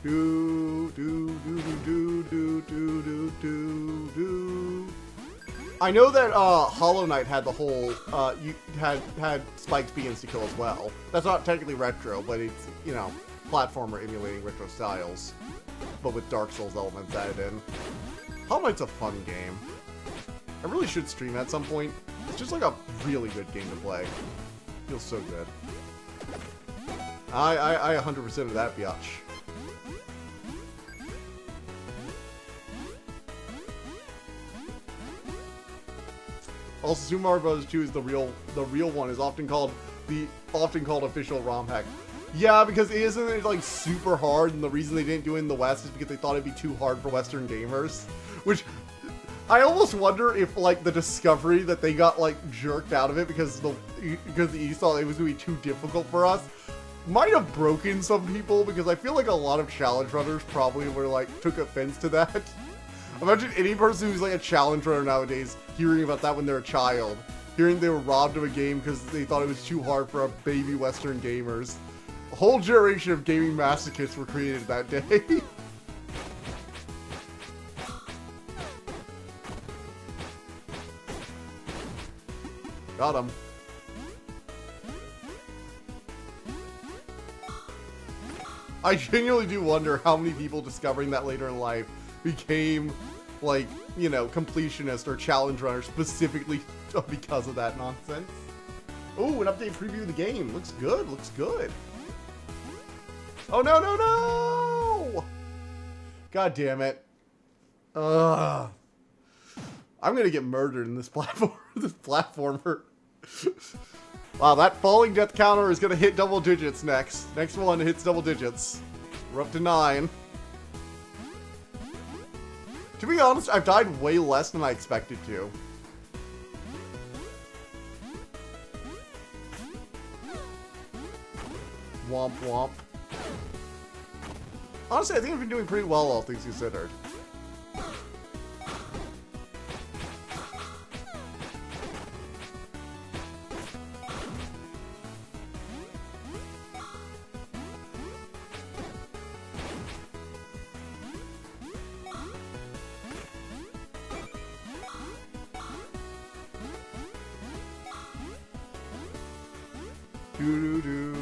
Do do do do do do do do do. I know that Hollow Knight had the whole you had spikes be insta kill as well. That's not technically retro, but it's, you know, platformer emulating retro styles, but with Dark Souls elements added in. Hollow Knight's a fun game. I really should stream at some point. It's just like a really good game to play. Feels so good. I 100% of that biatch. Also, Super Mario Bros. 2 is the real one, is often called official ROM hack. Yeah, because it isn't like super hard, and the reason they didn't do it in the West is because they thought it'd be too hard for Western gamers. Which I almost wonder if like the discovery that they got like jerked out of it because the East thought it was gonna be too difficult for us might have broken some people, because I feel like a lot of challenge runners probably were like took offense to that. Imagine any person who's like a challenge runner nowadays hearing about that when they're a child. Hearing they were robbed of a game because they thought it was too hard for baby Western gamers. A whole generation of gaming masochists were created that day. Got him. I genuinely do wonder how many people discovering that later in life became, like, you know, completionist or challenge runner specifically because of that nonsense. Ooh, an update preview of the game. Looks good, looks good. Oh, no, no, no! God damn it. Ugh. I'm gonna get murdered in this platform, this platformer. Wow, that falling death counter is gonna hit double digits next. Next one hits double digits. We're up to 9. To be honest, I've died way less than I expected to. Womp womp. Honestly, I think I've been doing pretty well, all things considered. Doo-doo-doo.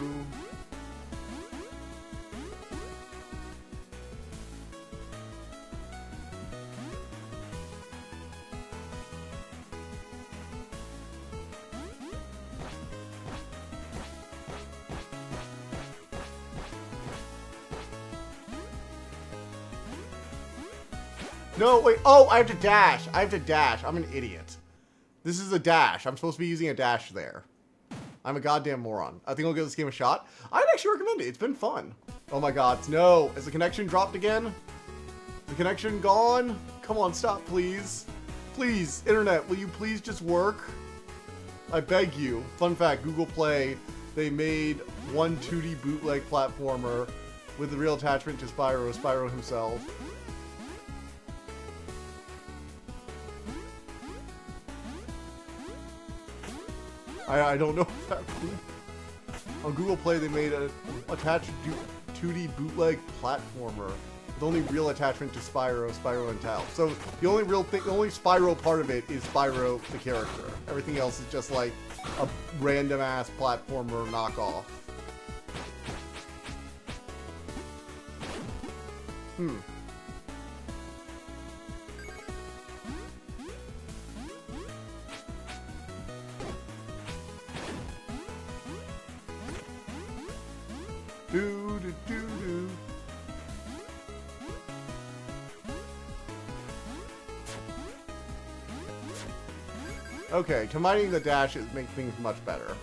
No, wait. Oh, I have to dash. I have to dash. I'm an idiot. This is a dash. I'm supposed to be using a dash there. I'm a goddamn moron. I think I'll give this game a shot. I'd actually recommend it. It's been fun. Oh my god. No. Is the connection dropped again? Is the connection gone? Come on, stop, please. Please, internet, will you please just work? I beg you. Fun fact, Google Play, they made one 2D bootleg platformer with the real attachment to Spyro himself. I don't know if that means. On Google Play, they made a attached 2D bootleg platformer with only real attachment to Spyro and Tal. So the only real thing, the only Spyro part of it is Spyro the character. Everything else is just like a random ass platformer knockoff. Do do do do. Okay, combining the dashes makes things much better.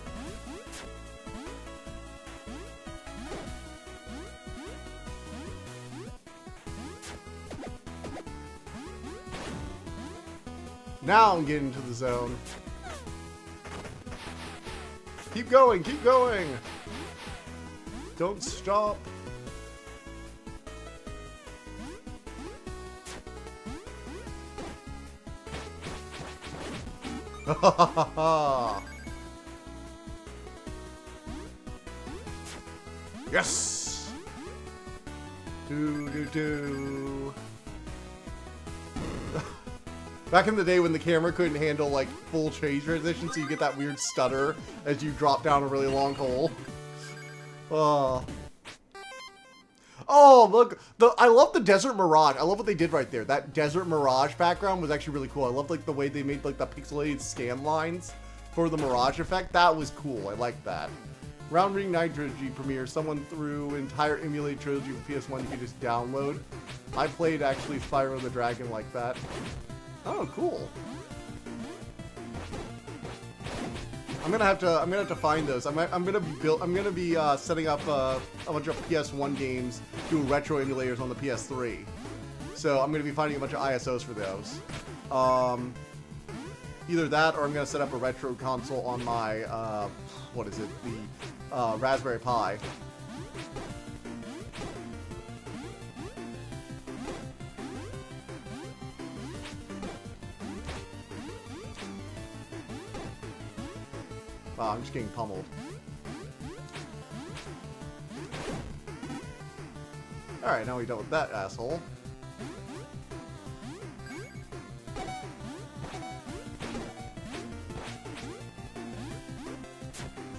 Now I'm getting into the zone. Keep going, keep going. Don't stop. Ha ha ha ha. Yes! Do. Back in the day when the camera couldn't handle like full change transition, so you get that weird stutter as you drop down a really long hole. Oh, look! I love the Desert Mirage. I love what they did right there. That Desert Mirage background was actually really cool. I love like the way they made like the pixelated scan lines for the Mirage effect. That was cool. I like that. Round Ring 9 Trilogy premiere. Someone threw entire emulated trilogy for PS1 you could just download. I played actually Spyro the Dragon like that. Oh, cool. I'm gonna have to find those. I'm gonna be setting up a bunch of PS1 games, doing retro emulators on the PS3. So I'm gonna be finding a bunch of ISOs for those. Either that, or I'm gonna set up a retro console on my what is it? The Raspberry Pi. Wow, I'm just getting pummeled. Alright, now we're done with that asshole.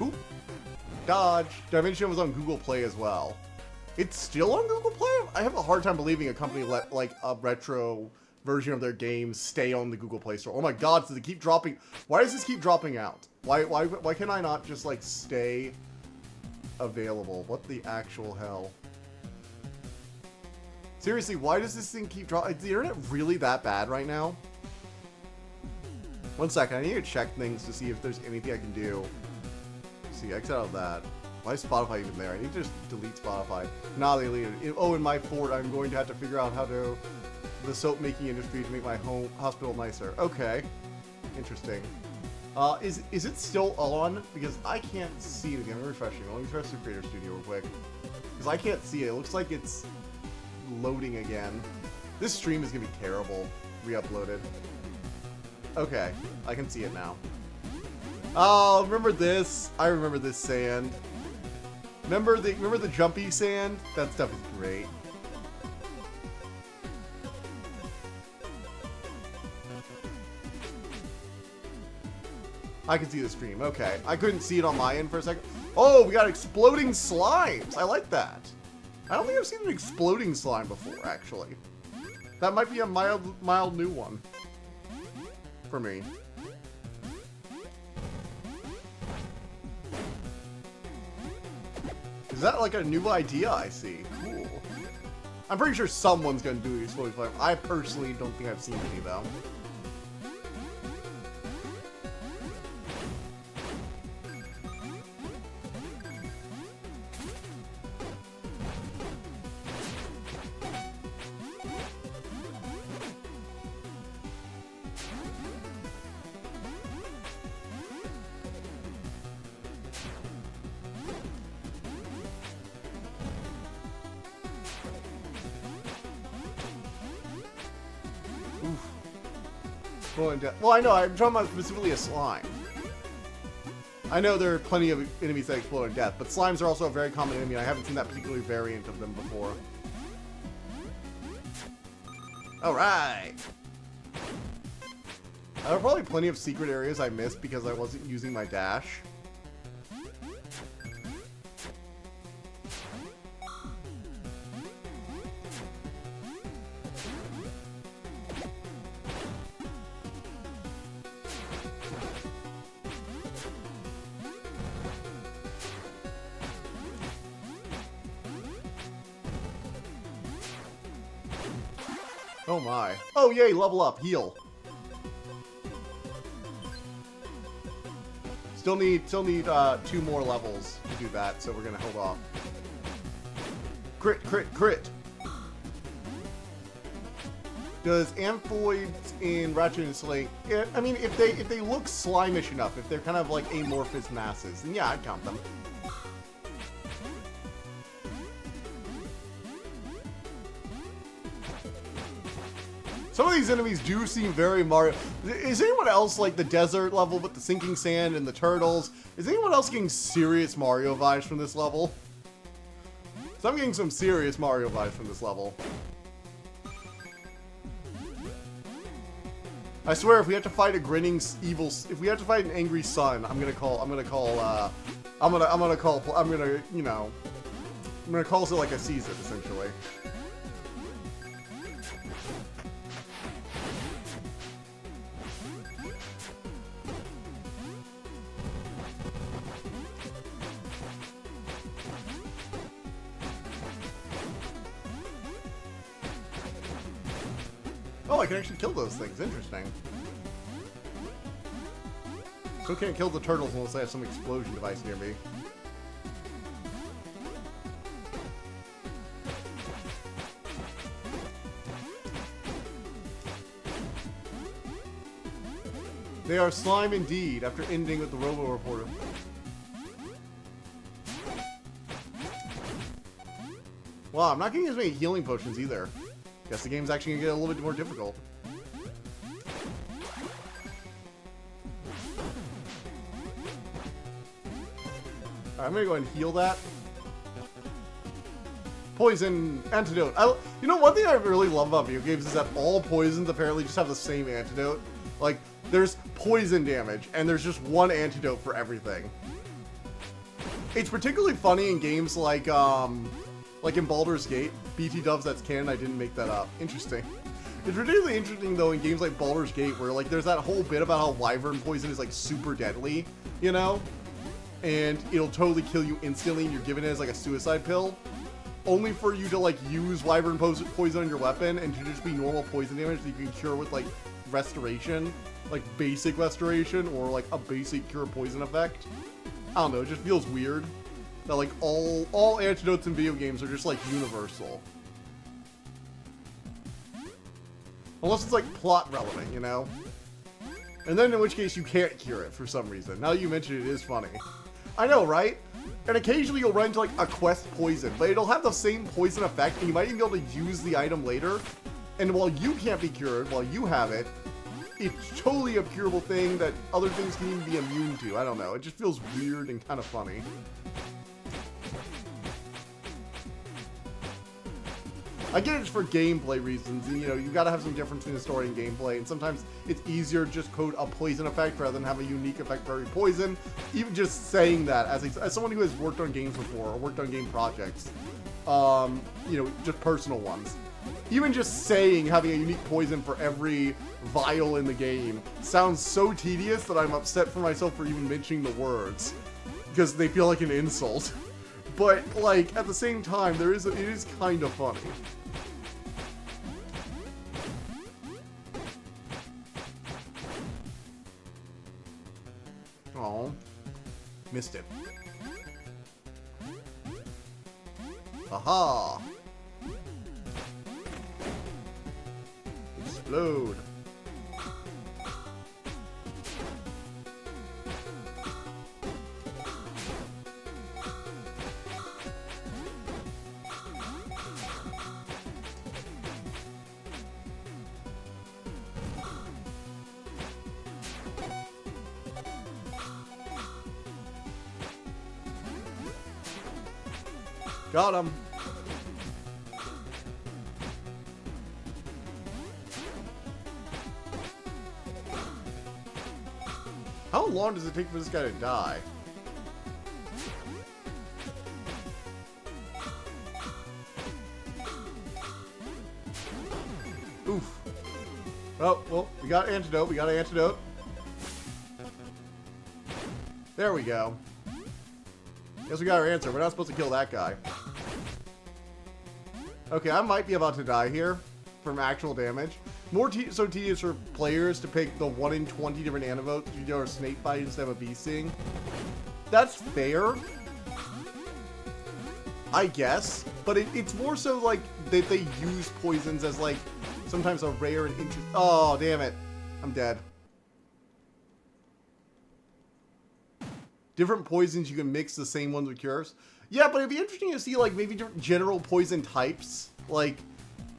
Oop. Dodge. Dimension was on Google Play as well. It's still on Google Play? I have a hard time believing a company let, like, a retro version of their games stay on the Google Play Store. Oh my god, does it keep dropping? Why does this keep dropping out? Why can I not just, like, stay available? What the actual hell? Seriously, why does this thing keep dropping? Is the internet really that bad right now? One second, I need to check things to see if there's anything I can do. Let's see, exit out of that. Why is Spotify even there? I need to just delete Spotify. Nah, they deleted it. Oh, in my fort, I'm going to have to figure out how to... the soap making industry to make my home hospital nicer. Okay. Interesting. Is it still on? Because I can't see it again. I'm refreshing. Let me refresh the Creator Studio real quick. Because I can't see it. It looks like it's loading again. This stream is going to be terrible. Re-uploaded. Okay. I can see it now. Oh, remember this? I remember this sand. Remember the jumpy sand? That stuff is great. I can see the stream. Okay. I couldn't see it on my end for a second. Oh, we got exploding slimes. I like that. I don't think I've seen an exploding slime before, actually. That might be a mild new one. For me. Is that like a new idea I see? Cool. I'm pretty sure someone's gonna do exploding slime. I personally don't think I've seen any though. Well, I know, I'm talking about specifically a slime. I know there are plenty of enemies that explode in death, but slimes are also a very common enemy. I haven't seen that particular variant of them before. Alright! There are probably plenty of secret areas I missed because I wasn't using my dash. Oh my. Oh yay, level up, heal. Still need 2 more levels to do that, so we're gonna hold off. Crit, crit, crit. Because amphiboids in Ratchet and Clank, I mean, if they look slimish enough, if they're kind of like amorphous masses, then yeah, I'd count them. Some of these enemies do seem very Mario. Is anyone else like the desert level with the sinking sand and the turtles? Is anyone else getting serious Mario vibes from this level? So I'm getting some serious Mario vibes from this level. I swear, if we have to fight a grinning evil, if we have to fight an angry sun, I'm gonna call Zilla like a season, essentially. Oh, I can actually kill those things. Interesting. Still can't kill the turtles unless I have some explosion device near me. They are slime indeed, after ending with the Robo-Reporter. Wow, I'm not getting as many healing potions either. Guess the game's actually gonna get a little bit more difficult. Alright, I'm gonna go ahead and heal that. Poison antidote. You know, one thing I really love about video games is that all poisons apparently just have the same antidote. Like, there's poison damage, and there's just one antidote for everything. It's particularly funny in games like in Baldur's Gate. BT Dubs, that's canon, I didn't make that up. Interesting. It's particularly interesting, though, in games like Baldur's Gate, where, like, there's that whole bit about how wyvern poison is, like, super deadly, you know? And it'll totally kill you instantly, and you're given it as, like, a suicide pill. Only for you to, like, use wyvern poison on your weapon, and to just be normal poison damage that you can cure with, like, restoration. Like, basic restoration, or, like, a basic cure poison effect. I don't know, it just feels weird. That, like, all antidotes in video games are just, like, universal. Unless it's, like, plot relevant, you know? And then in which case you can't cure it for some reason. Now that you mention it, it is funny. I know, right? And occasionally you'll run into, like, a quest poison, but it'll have the same poison effect, and you might even be able to use the item later. And while you can't be cured, while you have it, it's totally a curable thing that other things can even be immune to. I don't know. It just feels weird and kind of funny. I get it's for gameplay reasons, and, you know, you gotta have some difference between the story and gameplay, and sometimes it's easier to just code a poison effect rather than have a unique effect for every poison. Even just saying that, as someone who has worked on games before, or worked on game projects, you know, just personal ones. Even just saying having a unique poison for every vial in the game sounds so tedious that I'm upset for myself for even mentioning the words, because they feel like an insult. But, like, at the same time, it is kind of funny. Oh, missed it. Aha! Explode. Got him. How long does it take for this guy to die? Oof. Oh, well, we got antidote. We got an antidote. There we go. Guess we got our answer. We're not supposed to kill that guy. Okay, I might be about to die here from actual damage. More so tedious for players to pick the 1 in 20 different antidotes to do a snake fight instead of a bee sting. That's fair, I guess, but it's more so like that they use poisons as like Sometimes a rare and interesting. Oh, damn it. I'm dead. Different poisons, you can mix the same ones with cures. Yeah, but it'd be interesting to see, like, maybe different general poison types. Like,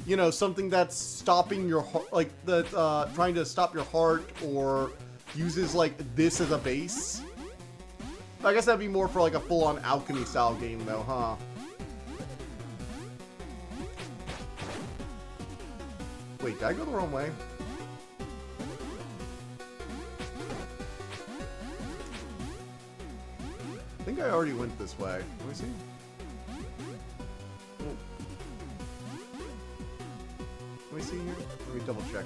you know, something that's stopping your heart, like, trying to stop your heart, or uses, like, this as a base. I guess that'd be more for, like, a full-on alchemy style game, though, huh? Wait, did I go the wrong way? I think I already went this way. Let me see. Oh. Let me see here. Let me double check.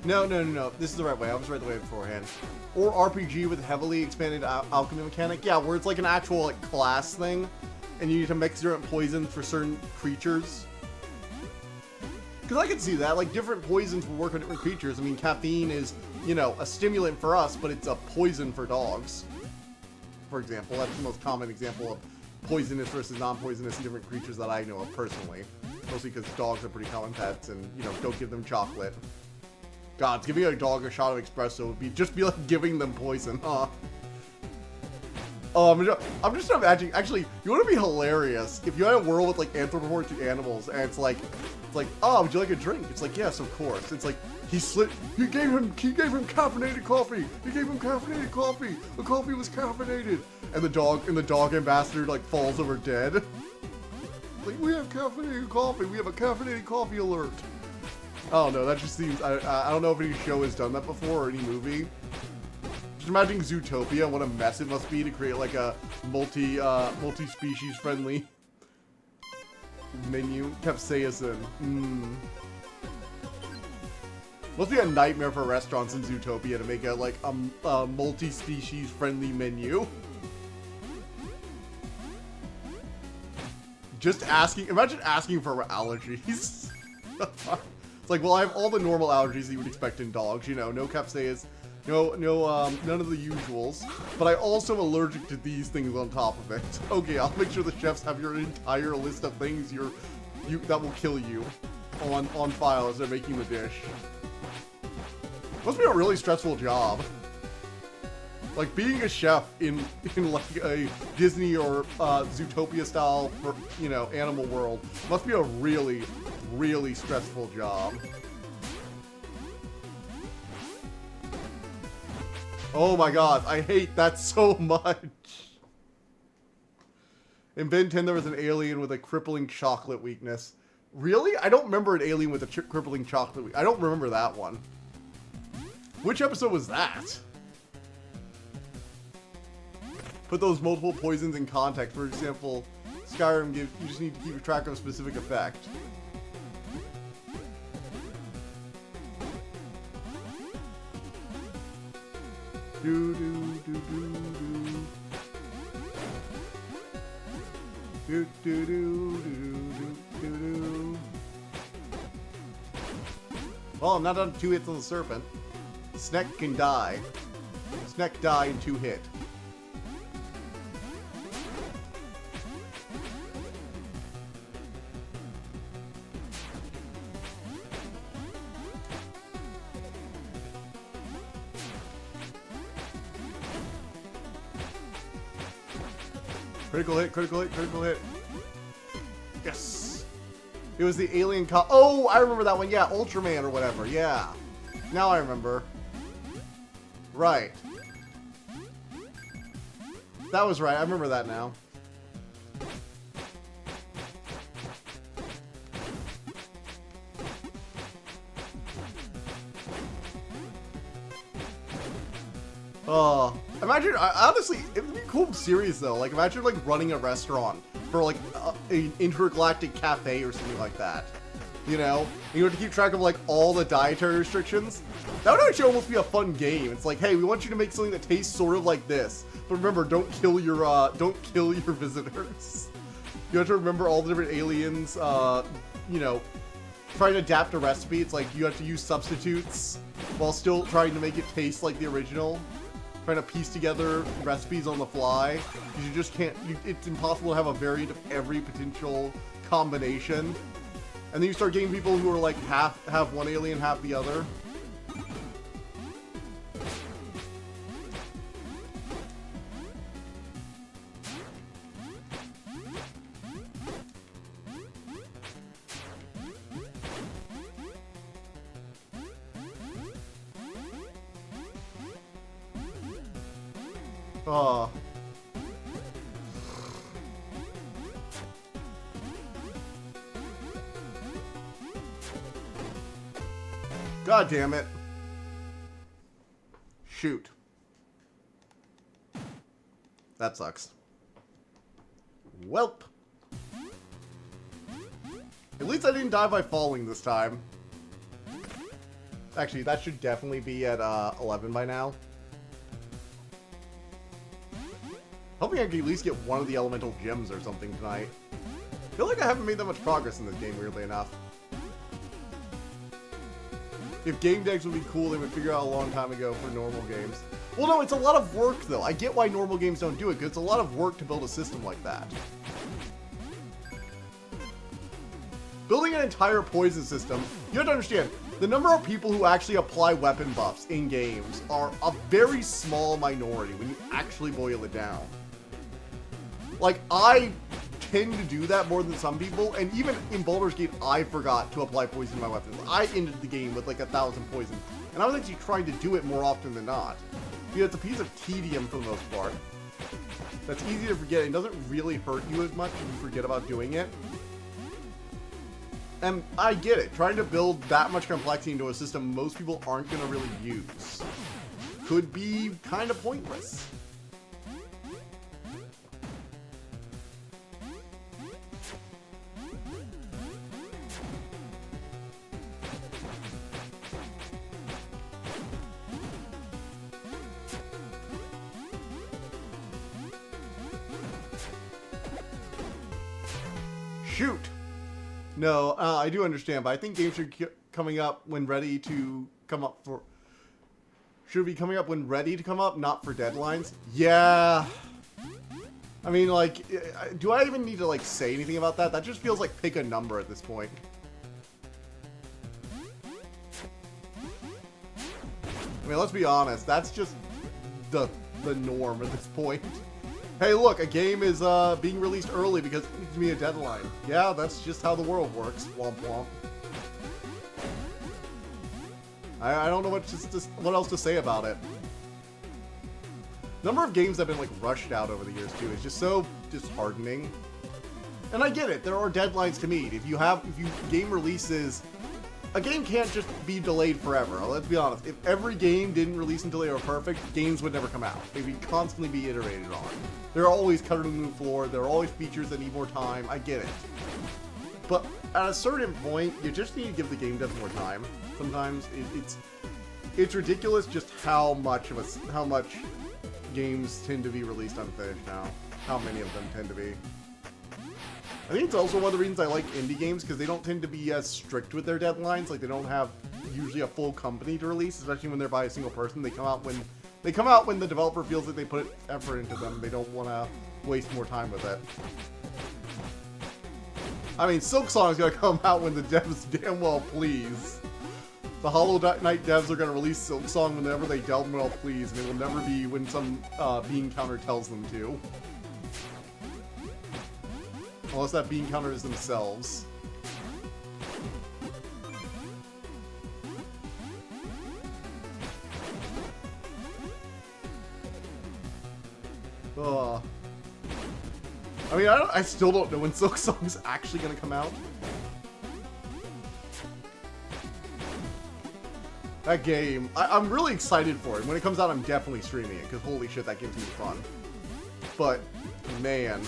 No. This is the right way. I was right the way beforehand. Or RPG with heavily expanded alchemy mechanic. Yeah, where it's like an actual like class thing, and you need to mix different poisons for certain creatures. Because I can see that, like, different poisons will work on different creatures. I mean, caffeine is, you know, a stimulant for us, but it's a poison for dogs. For example, that's the most common example of poisonous versus non-poisonous in different creatures that I know of personally. Mostly because dogs are pretty common pets, and, you know, don't give them chocolate. God, giving a dog a shot of espresso would be just be like giving them poison, huh? I'm just imagining, actually, you want to be hilarious if you had a world with, like, anthropomorphic animals, and it's like, oh, would you like a drink? It's like, yes, of course. It's like, he gave him caffeinated coffee. He gave him caffeinated coffee. The coffee was caffeinated. And the dog ambassador, like, falls over dead. Like, we have caffeinated coffee. We have a caffeinated coffee alert. Oh, no, that just seems, I don't know if any show has done that before, or any movie. Just imagining Zootopia, what a mess it must be to create like a multi-species friendly menu. Capsaicin. Must be a nightmare for restaurants in Zootopia to make a multi-species friendly menu. Just imagine asking for allergies. It's like, well, I have all the normal allergies that you would expect in dogs, you know, no capsaicin. None of the usuals, but I also am allergic to these things on top of it. Okay, I'll make sure the chefs have your entire list of things that will kill you on file as they're making the dish. Must be a really stressful job. Like, being a chef in like a Disney or Zootopia style, you know, animal world must be a really, really stressful job. Oh my god, I hate that so much. In Ben 10, there was an alien with a crippling chocolate weakness. Really? I don't remember an alien with a crippling chocolate weakness. I don't remember that one. Which episode was that? Put those multiple poisons in context. For example, Skyrim you just need to keep track of a specific effect. Do do do do do. Do do do do do do do. Well, I'm not on 2 hits on the serpent. Sneck can die. Sneck die in 2 hit. Critical hit, critical hit, critical hit. Yes! It was the alien oh, I remember that one. Yeah, Ultraman or whatever. Yeah. Now I remember. Right. That was right. I remember that now. Imagine, honestly, it would be a cool series though. Like, imagine like running a restaurant for like an intergalactic cafe or something like that. You know, and you have to keep track of like all the dietary restrictions. That would actually almost be a fun game. It's like, hey, we want you to make something that tastes sort of like this, but remember, don't kill your visitors. You have to remember all the different aliens. You know, trying to adapt a recipe. It's like you have to use substitutes while still trying to make it taste like the original. trying to piece together recipes on the fly. Because you just can't, it's impossible to have a variant of every potential combination. And then you start getting people who are like half one alien, half the other. Oh. God damn it. Shoot. That sucks. Welp. At least I didn't die by falling this time. Actually, that should definitely be at 11 by now. Hoping I can at least get one of the elemental gems or something tonight. I feel like I haven't made that much progress in this game, weirdly enough. If game decks would be cool, they would figure out a long time ago for normal games. Well, no, it's a lot of work, though. I get why normal games don't do it, because it's a lot of work to build a system like that. Building an entire poison system, you have to understand, the number of people who actually apply weapon buffs in games are a very small minority when you actually boil it down. Like, I tend to do that more than some people, and even in Baldur's Gate, I forgot to apply poison to my weapons. I ended the game with like 1,000 poison, and I was actually trying to do it more often than not. Because it's a piece of tedium for the most part. That's easy to forget. It doesn't really hurt you as much if you forget about doing it. And I get it. Trying to build that much complexity into a system most people aren't going to really use could be kind of pointless. Shoot! No, I do understand, but I think games should be coming up when ready to come up for... Should be coming up when ready to come up, not for deadlines. Yeah. I mean, like, do I even need to, like, say anything about that? That just feels like pick a number at this point. I mean, let's be honest. That's just the norm at this point. Hey, look, a game is being released early because it needs to be a deadline. Yeah, that's just how the world works. Womp womp. I don't know what else to say about it. Number of games that have been like rushed out over the years too is just so disheartening. And I get it. There are deadlines to meet. If game releases, a game can't just be delayed forever. Let's be honest. If every game didn't release until they were perfect, games would never come out. They would constantly be iterated on. There are always cutting the new floor. There are always features that need more time. I get it. But at a certain point, you just need to give the game devs more time. Sometimes it's ridiculous just how much games tend to be released unfinished now. How many of them tend to be. I think it's also one of the reasons I like indie games, because they don't tend to be as strict with their deadlines. Like, they don't have usually a full company to release, especially when they're by a single person. They come out when the developer feels that they put effort into them. They don't want to waste more time with it. I mean, Silksong is going to come out when the devs damn well please. The Hollow Knight devs are going to release Silksong whenever they damn well please, and it will never be when some bean counter tells them to. Unless that bean counter is themselves. Ugh. I mean, I still don't know when Silksong is actually going to come out. That game, I'm really excited for it. When it comes out, I'm definitely streaming it, because holy shit, that game's gonna be fun. But, man.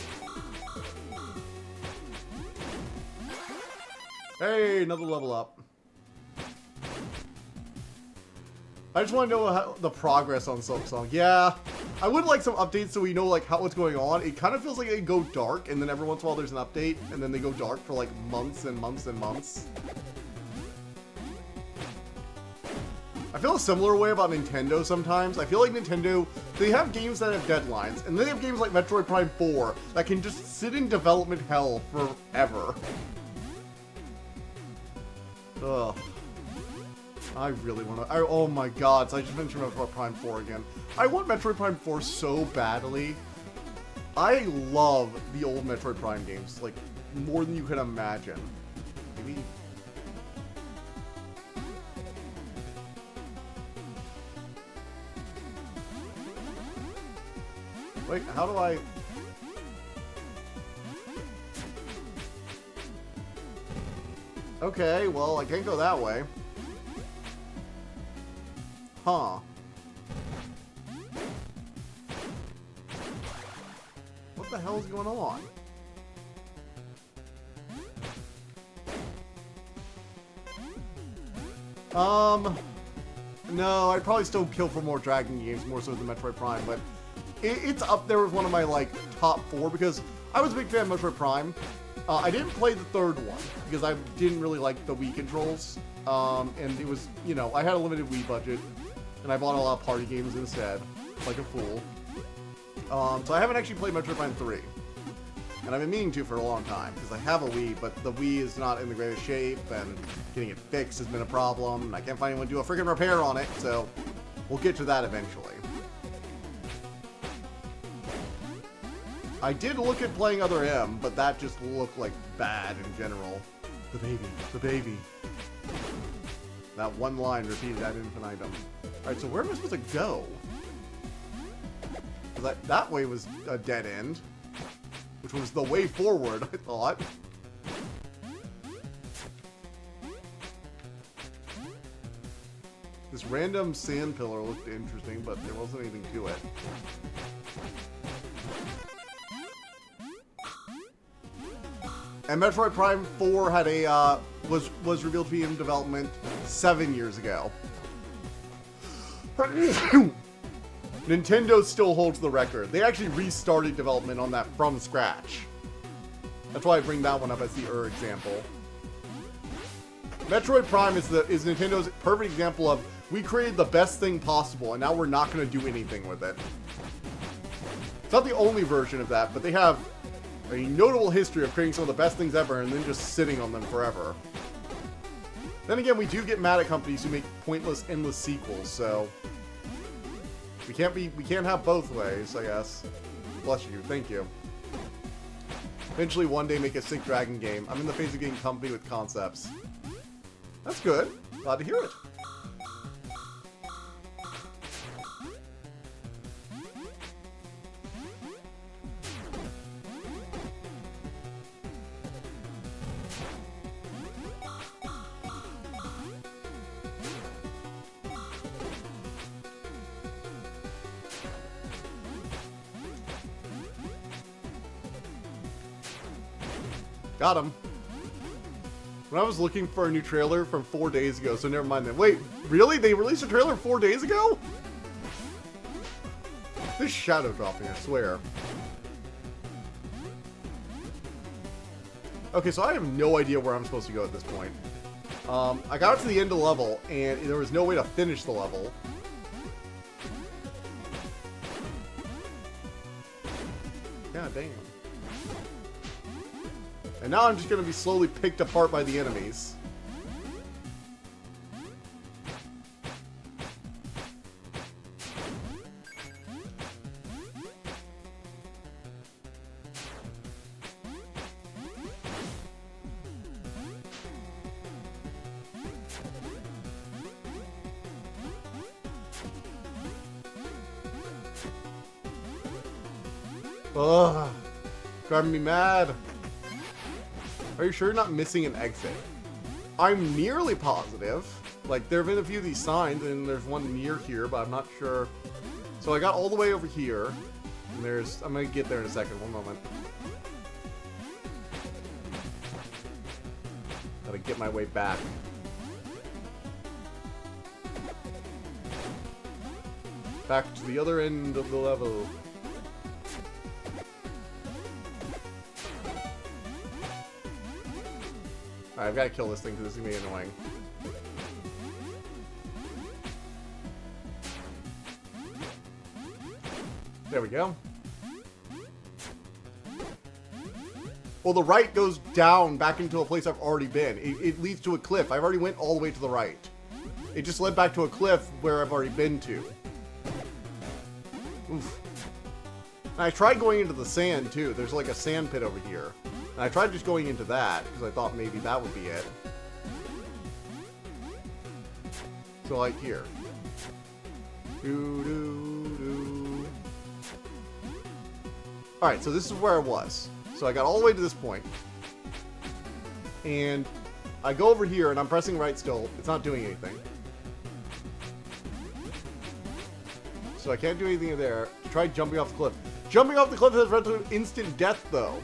Hey, another level up. I just want to know the progress on Silksong. Yeah, I would like some updates so we know like what's going on. It kind of feels like they go dark, and then every once in a while there's an update, and then they go dark for like months and months and months. I feel a similar way about Nintendo sometimes. I feel like Nintendo, they have games that have deadlines, and then they have games like Metroid Prime 4 that can just sit in development hell forever. Ugh. I really want to... Oh my god, so I just mentioned Metroid Prime 4 again. I want Metroid Prime 4 so badly. I love the old Metroid Prime games, like, more than you can imagine. Maybe... Wait, how do I... Okay, well, I can't go that way. Huh. What the hell is going on? No, I'd probably still kill for more Dragon games, more so than Metroid Prime, but it's up there with one of my, like, top 4, because I was a big fan of Metroid Prime. I didn't play the third one, because I didn't really like the Wii controls, and it was, you know, I had a limited Wii budget, and I bought a lot of party games instead, like a fool. So I haven't actually played Metroid Prime 3, and I've been meaning to for a long time, because I have a Wii, but the Wii is not in the greatest shape, and getting it fixed has been a problem, and I can't find anyone to do a freaking repair on it, so we'll get to that eventually. I did look at playing Other M, but that just looked like bad in general. The baby, the baby. That one line repeated ad infinitum. Alright, so where am I supposed to go? That way was a dead end. Which was the way forward, I thought. This random sand pillar looked interesting, but there wasn't anything to it. And Metroid Prime 4 had a was revealed to be in development 7 years ago. Nintendo still holds the record. They actually restarted development on that from scratch. That's why I bring that one up as the example. Metroid Prime is Nintendo's perfect example of, we created the best thing possible and now we're not going to do anything with it. It's not the only version of that, but they have a notable history of creating some of the best things ever and then just sitting on them forever. Then again, we do get mad at companies who make pointless, endless sequels, so we can't have both ways, I guess. Bless you, thank you. Eventually one day make a sick Dragon game. I'm in the phase of getting company with concepts. That's good. Glad to hear it. Got him. When I was looking for a new trailer from 4 days ago, so never mind then. Wait, really? They released a trailer 4 days ago? This shadow dropping, I swear. Okay, so I have no idea where I'm supposed to go at this point. I got to the end of the level, and there was no way to finish the level. God damn. And now I'm just going to be slowly picked apart by the enemies. Ugh. Driving me mad. Are you sure you're not missing an exit? I'm nearly positive. Like, there have been a few of these signs, and there's one near here, but I'm not sure. So I got all the way over here, and I'm gonna get there in a second. One moment. Gotta get my way back. Back to the other end of the level. Alright, I've got to kill this thing because this is going to be annoying. There we go. Well, the right goes down back into a place I've already been. It leads to a cliff. I've already went all the way to the right. It just led back to a cliff where I've already been to. Oof. And I tried going into the sand, too. There's like a sand pit over here. And I tried just going into that, because I thought maybe that would be it. So, like, here. Alright, so this is where I was. So I got all the way to this point. And I go over here, and I'm pressing right still. It's not doing anything. So I can't do anything there. Try jumping off the cliff. Jumping off the cliff has led to instant death, though.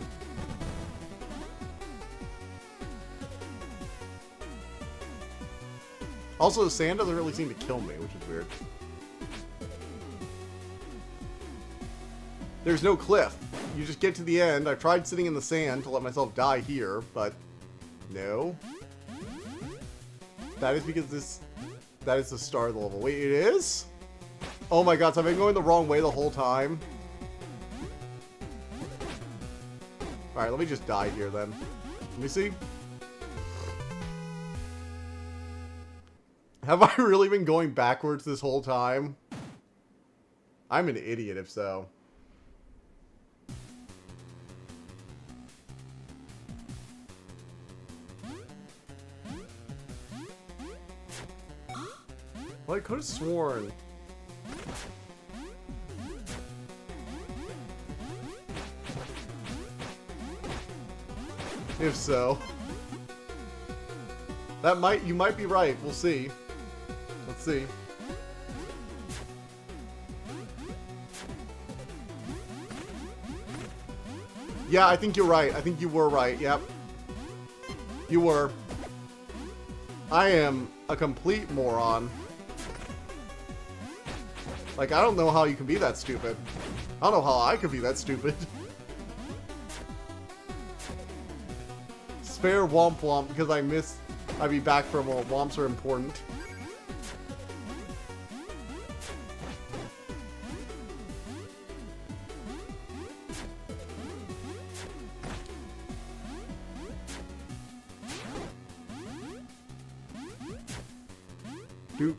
Also, the sand doesn't really seem to kill me, which is weird. There's no cliff. You just get to the end. I've tried sitting in the sand to let myself die here, but no. That is because that is the start of the level. Wait, it is? Oh my god, so I've been going the wrong way the whole time. Alright, let me just die here then. Let me see. Have I really been going backwards this whole time? I'm an idiot if so. Well, I could have sworn. If so. You might be right. We'll see. Let's see. Yeah, I think you're right. I think you were right. Yep. You were. I am a complete moron. Like, I don't know how you can be that stupid. I don't know how I could be that stupid. Spare Womp Womp because I missed. I'd be back for a moment. Womps are important. Doop.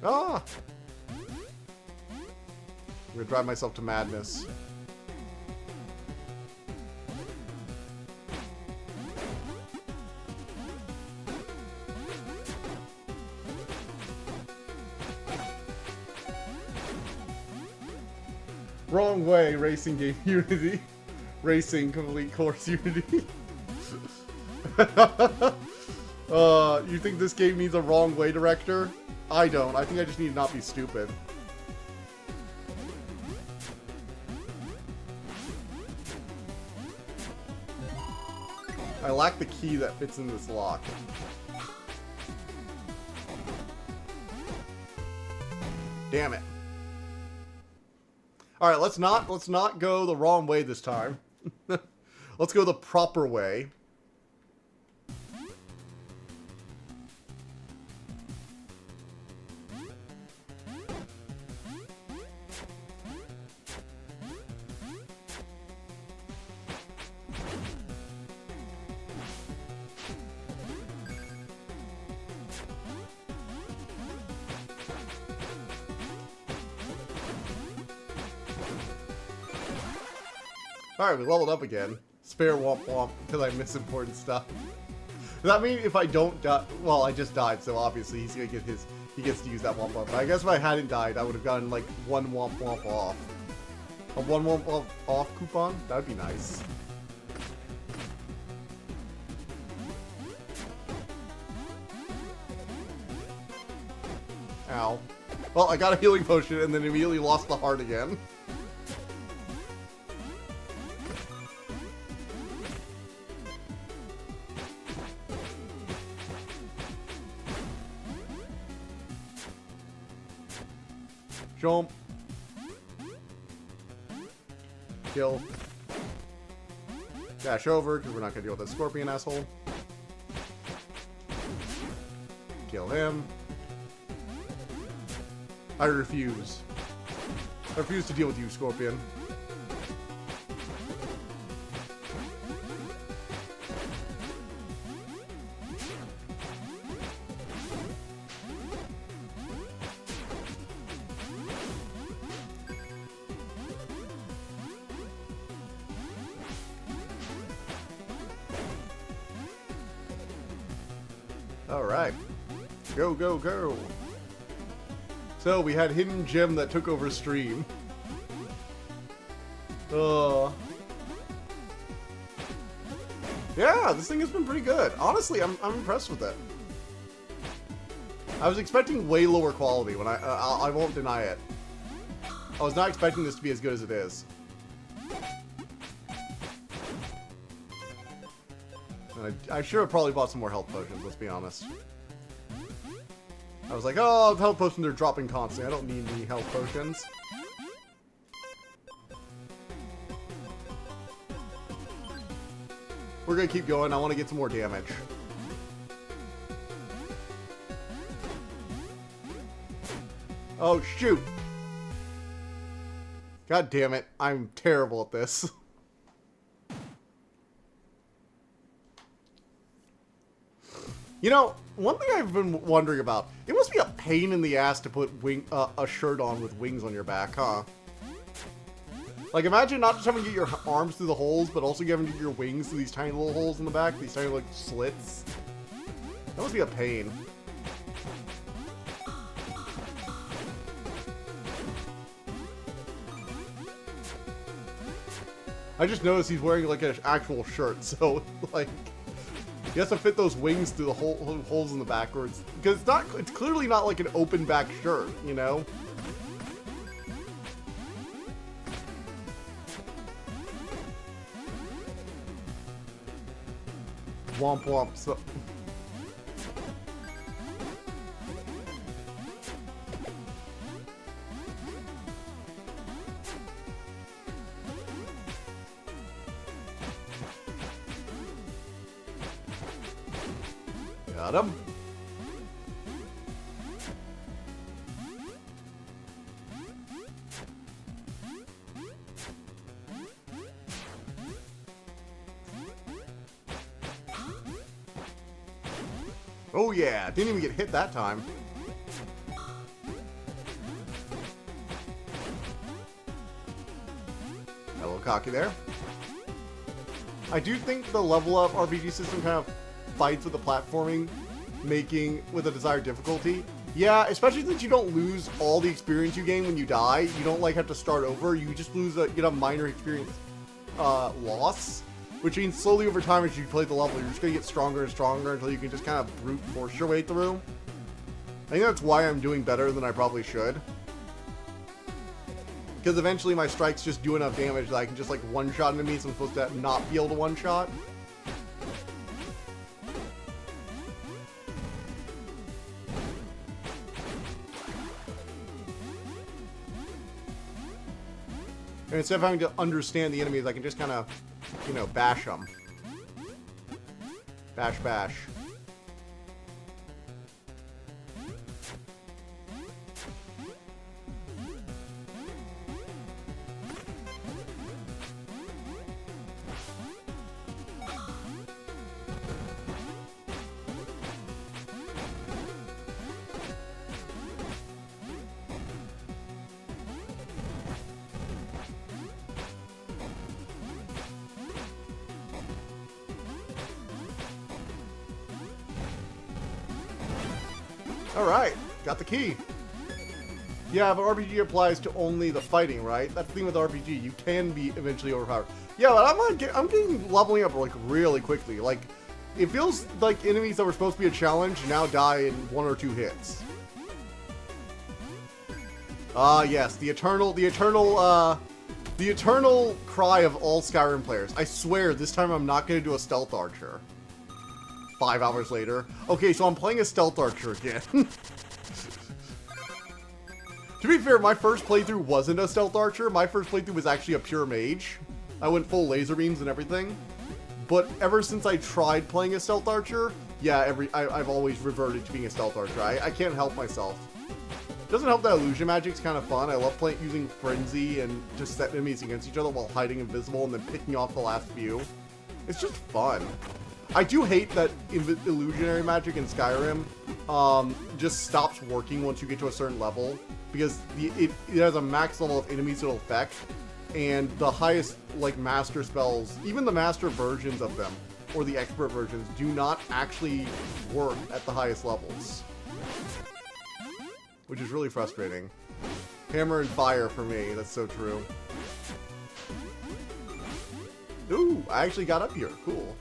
Ah! I'm gonna drive myself to madness. Wrong way, racing game Unity. Racing complete course Unity. You think this game needs a wrong way director? I don't. I think I just need to not be stupid. I lack the key that fits in this lock. Damn it. Alright, let's not go the wrong way this time. Let's go the proper way. Alright, we leveled up again. Spare Womp Womp, because I miss important stuff. Does that mean if I don't die... Well, I just died, so obviously he's gonna get his... He gets to use that Womp Womp. But I guess if I hadn't died, I would have gotten, like, one Womp Womp off. A one Womp Womp off coupon? That'd be nice. Ow. Well, I got a healing potion and then immediately lost the heart again. Jump. Kill. Dash over, because we're not going to deal with that scorpion asshole. Kill him. I refuse. I refuse to deal with you, Scorpion. Alright. Go, go, go. So, we had Hidden Gem that took over stream. Yeah, this thing has been pretty good. Honestly, I'm impressed with it. I was expecting way lower quality when I won't deny it. I was not expecting this to be as good as it is. I should have probably bought some more health potions, let's be honest. I was like, oh, health potions are dropping constantly. I don't need any health potions. We're gonna keep going. I want to get some more damage. Oh, shoot! God damn it. I'm terrible at this. You know, one thing I've been wondering about, it must be a pain in the ass to put a shirt on with wings on your back, huh? Like, imagine not just having to get your arms through the holes, but also having to get your wings through these tiny little holes in the back, these tiny, like, slits. That must be a pain. I just noticed he's wearing, like, an actual shirt, so, like... He has to fit those wings through the holes in the backwards. Because it's clearly not like an open back shirt, you know? Womp womp. So got him. Oh yeah, didn't even get hit that time. A little cocky there. I do think the level up RPG system kind of fights with the platforming, making with a desired difficulty. Yeah, especially since you don't lose all the experience you gain when you die. You don't like have to start over. You just lose a minor experience loss, which means slowly over time as you play the level, you're just gonna get stronger and stronger until you can just kind of brute force your way through. I think that's why I'm doing better than I probably should. Because eventually my strikes just do enough damage that I can just like one-shot enemies I'm supposed to not be able to one-shot. And instead of having to understand the enemies, I can just kind of, you know, bash them. Bash, bash. Alright, got the key. Yeah, but RPG applies to only the fighting, right? That's the thing with RPG. You can be eventually overpowered. Yeah, but I'm getting leveling up like really quickly. Like, it feels like enemies that were supposed to be a challenge now die in 1 or 2 hits. Ah, yes, the eternal cry of all Skyrim players. I swear, this time I'm not going to do a stealth archer. 5 hours later. Okay, so I'm playing a stealth archer again. To be fair, my first playthrough wasn't a stealth archer. My first playthrough was actually a pure mage. I went full laser beams and everything. But ever since I tried playing a stealth archer, yeah, I've always reverted to being a stealth archer. I can't help myself. Doesn't help that illusion magic's kind of fun. I love using Frenzy and just set enemies against each other while hiding invisible and then picking off the last few. It's just fun. I do hate that illusionary magic in Skyrim just stops working once you get to a certain level, because it has a max level of enemies it'll affect, and the highest, like, master spells, even the master versions of them, or the expert versions, do not actually work at the highest levels. Which is really frustrating. Hammer and fire for me, that's so true. Ooh, I actually got up here, cool.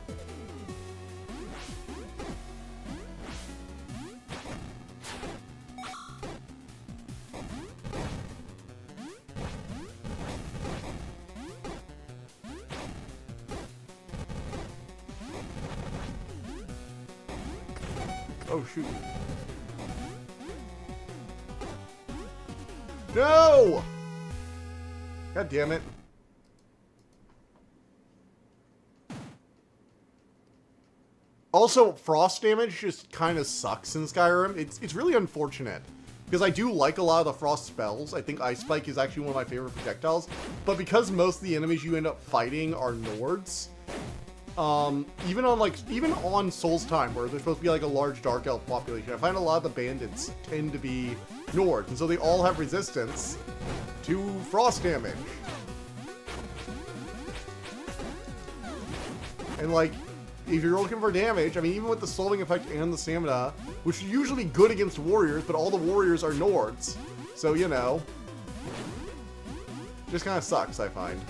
Oh, shoot. No! God damn it. Also, frost damage just kind of sucks in Skyrim. It's really unfortunate, because I do like a lot of the frost spells. I think Ice Spike is actually one of my favorite projectiles. But because most of the enemies you end up fighting are Nords, even on Souls Time, where there's supposed to be like a large Dark Elf population, I find a lot of the bandits tend to be Nords, and so they all have resistance to frost damage. And like, if you're looking for damage, I mean, even with the slowing effect and the stamina, which are usually good against warriors, but all the warriors are Nords, so you know, just kind of sucks, I find.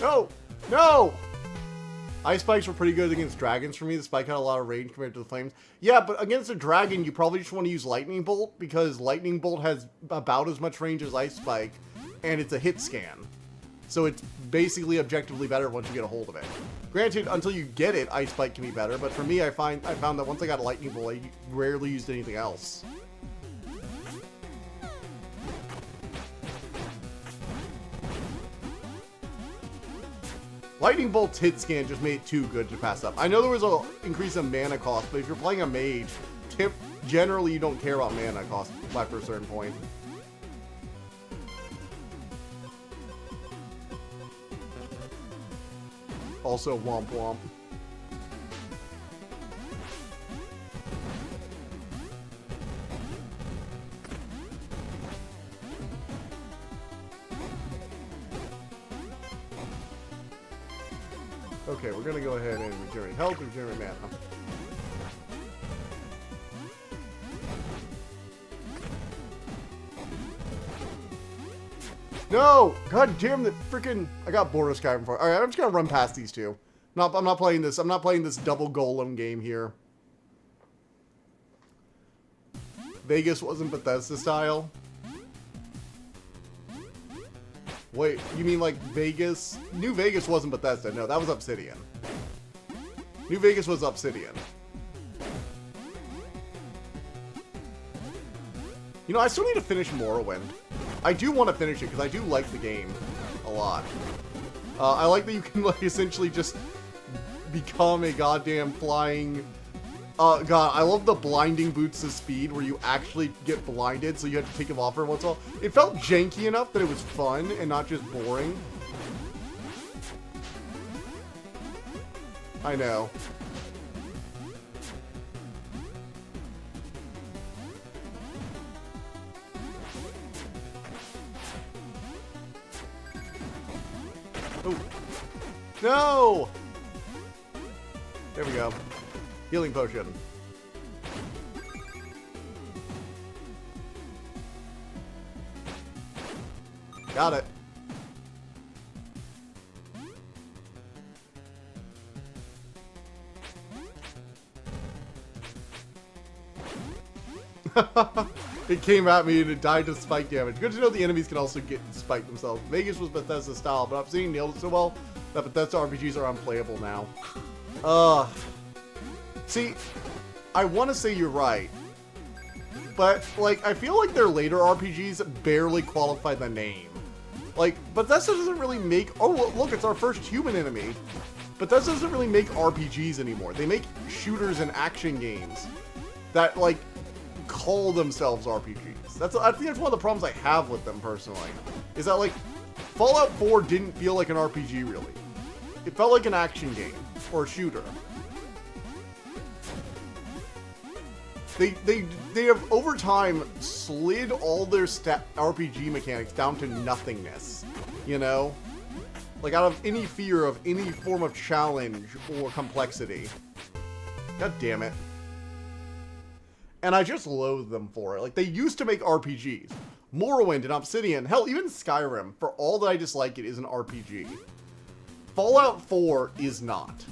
No! No! Ice spikes were pretty good against dragons for me. The spike had a lot of range compared to the flames. Yeah, but against a dragon, you probably just want to use Lightning Bolt, because Lightning Bolt has about as much range as Ice Spike, and it's a hit scan. So it's basically objectively better once you get a hold of it. Granted, until you get it, Ice Spike can be better, but for me, I found that once I got a Lightning Bolt, I rarely used anything else. Lightning Bolt's hit scan just made it too good to pass up. I know there was an increase in mana cost, but if you're playing a mage, generally you don't care about mana cost after a certain point. Also, womp womp. Okay, we're gonna go ahead and regenerate health and regenerate mana. No! God damn the freaking! I got bored of Skyrim 4. Alright, I'm just gonna run past these two. I'm not playing this. I'm not playing this double golem game here. Vegas wasn't Bethesda style. Wait, you mean like Vegas? New Vegas wasn't Bethesda. No, that was Obsidian. New Vegas was Obsidian. You know, I still need to finish Morrowind. I do want to finish it because I do like the game a lot. I like that you can like essentially just become a goddamn flying... God, I love the blinding boots of speed where you actually get blinded, so you have to take them off every once in a while. It felt janky enough that it was fun and not just boring. I know. Oh. No! There we go. Healing potion. Got it. It came at me and it died to spike damage. Good to know the enemies can also get spiked themselves. Vegas was Bethesda style, but Obsidian nailed it so well that Bethesda RPGs are unplayable now. See, I want to say you're right, but like I feel like their later RPGs barely qualify the name. Like Bethesda doesn't really make. Oh look, it's our first human enemy. Bethesda doesn't really make RPGs anymore. They make shooters and action games that like call themselves RPGs. I think that's one of the problems I have with them personally. Is that like Fallout 4 didn't feel like an RPG really. It felt like an action game or a shooter. They have over time slid all their RPG mechanics down to nothingness, you know? Like out of any fear of any form of challenge or complexity. God damn it. And I just loathe them for it. Like they used to make RPGs. Morrowind and Obsidian, hell even Skyrim, for all that I dislike it, is an RPG. Fallout 4 is not.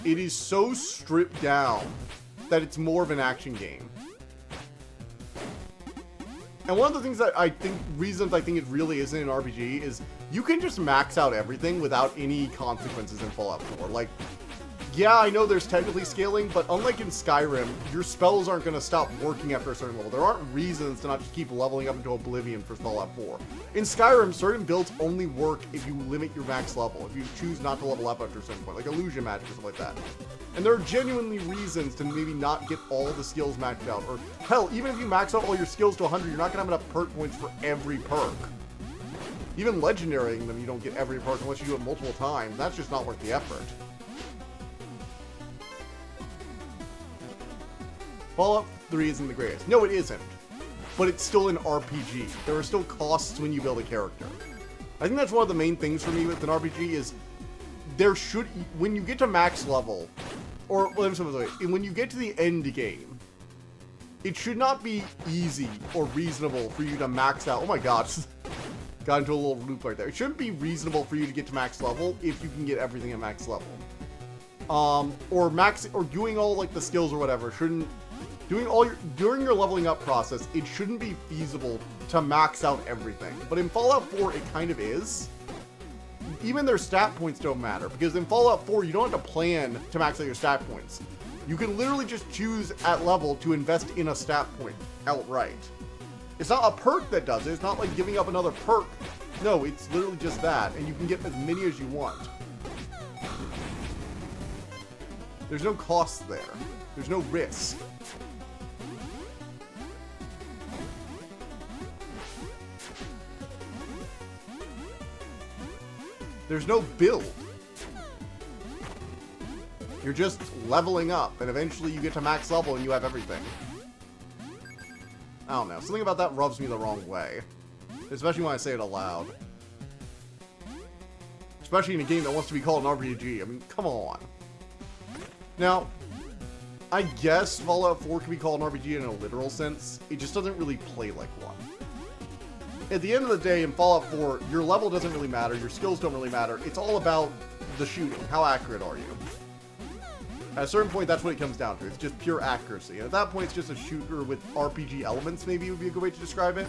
It is so stripped down that it's more of an action game. And one of the things that reasons I think it really isn't an RPG is you can just max out everything without any consequences in Fallout 4. Like, yeah, I know there's technically scaling, but unlike in Skyrim, your spells aren't going to stop working after a certain level. There aren't reasons to not just keep leveling up into Oblivion for Fallout 4. In Skyrim, certain builds only work if you limit your max level, if you choose not to level up after a certain point, like illusion magic or something like that. And there are genuinely reasons to maybe not get all the skills maxed out. Or, hell, even if you max out all your skills to 100, you're not going to have enough perk points for every perk. Even legendarying them, you don't get every perk unless you do it multiple times. That's just not worth the effort. Fallout 3 isn't the greatest. No, it isn't. But it's still an RPG. There are still costs when you build a character. I think that's one of the main things for me with an RPG is there should, when you get to max level, or let me say this way, when you get to the end game, it should not be easy or reasonable for you to max out. Oh my god, got into a little loop right there. It shouldn't be reasonable for you to get to max level if you can get everything at max level. Or doing all like the skills or whatever shouldn't. During your leveling up process, it shouldn't be feasible to max out everything. But in Fallout 4, it kind of is. Even their stat points don't matter, because in Fallout 4, you don't have to plan to max out your stat points. You can literally just choose at level to invest in a stat point outright. It's not a perk that does it. It's not like giving up another perk. No, it's literally just that, and you can get as many as you want. There's no cost there. There's no risk. There's no build. You're just leveling up, and eventually you get to max level and you have everything. I don't know. Something about that rubs me the wrong way. Especially when I say it aloud. Especially in a game that wants to be called an RPG. I mean, come on. Now, I guess Fallout 4 can be called an RPG in a literal sense. It just doesn't really play like one. At the end of the day, in Fallout 4, your level doesn't really matter, your skills don't really matter. It's all about the shooting. How accurate are you? At a certain point, that's what it comes down to. It's just pure accuracy. And at that point, it's just a shooter with RPG elements, maybe would be a good way to describe it.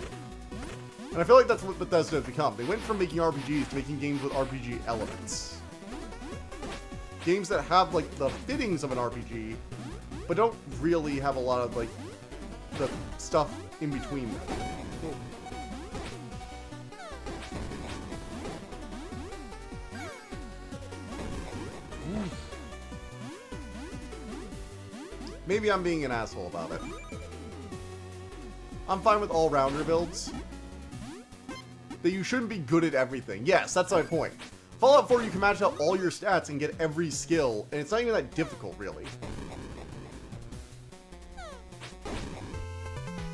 And I feel like that's what Bethesda has become. They went from making RPGs to making games with RPG elements. Games that have, like, the fittings of an RPG, but don't really have a lot of, like, the stuff in between them. Cool. Maybe I'm being an asshole about it. I'm fine with all-rounder builds. That you shouldn't be good at everything. Yes, that's my point. Fallout 4, you can match out all your stats and get every skill, and it's not even that difficult, really.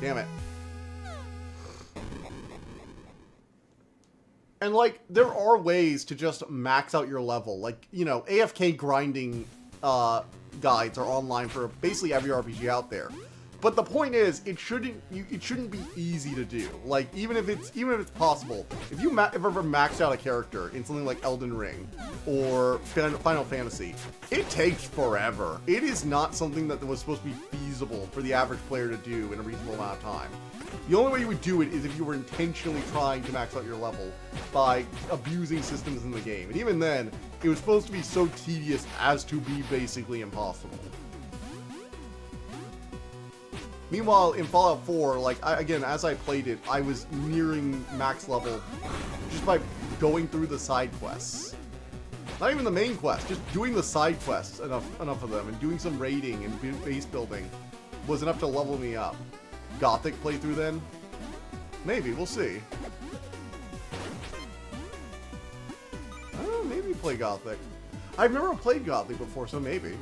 Damn it. And, like, there are ways to just max out your level. Like, you know, AFK grinding, guides are online for basically every RPG out there. But the point is, it shouldn't be easy to do. Like, even if it's possible, if you ever maxed out a character in something like Elden Ring or Final Fantasy, it takes forever. It is not something that was supposed to be feasible for the average player to do in a reasonable amount of time. The only way you would do it is if you were intentionally trying to max out your level by abusing systems in the game. And even then, it was supposed to be so tedious as to be basically impossible. Meanwhile, in Fallout 4, like, again, as I played it, I was nearing max level just by going through the side quests. Not even the main quest, just doing the side quests, enough of them, and doing some raiding and base building was enough to level me up. Gothic playthrough then? Maybe, we'll see. Oh, maybe play Gothic. I've never played Gothic before, so maybe.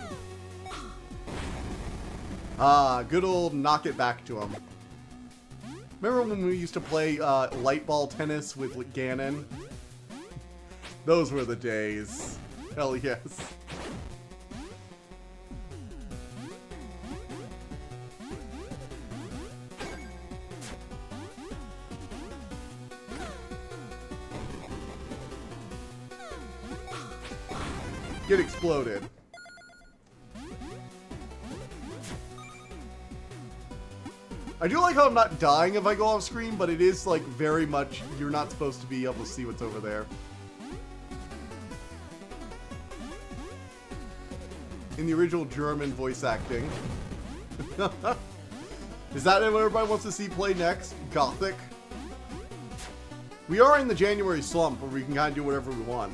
Ah, good old knock it back to him. Remember when we used to play light ball tennis with Ganon? Those were the days. Hell yes. Get exploded. I do like how I'm not dying if I go off screen, but it is like very much you're not supposed to be able to see what's over there. In the original German voice acting. Is that what everybody wants to see play next? Gothic? We are in the January slump where we can kind of do whatever we want.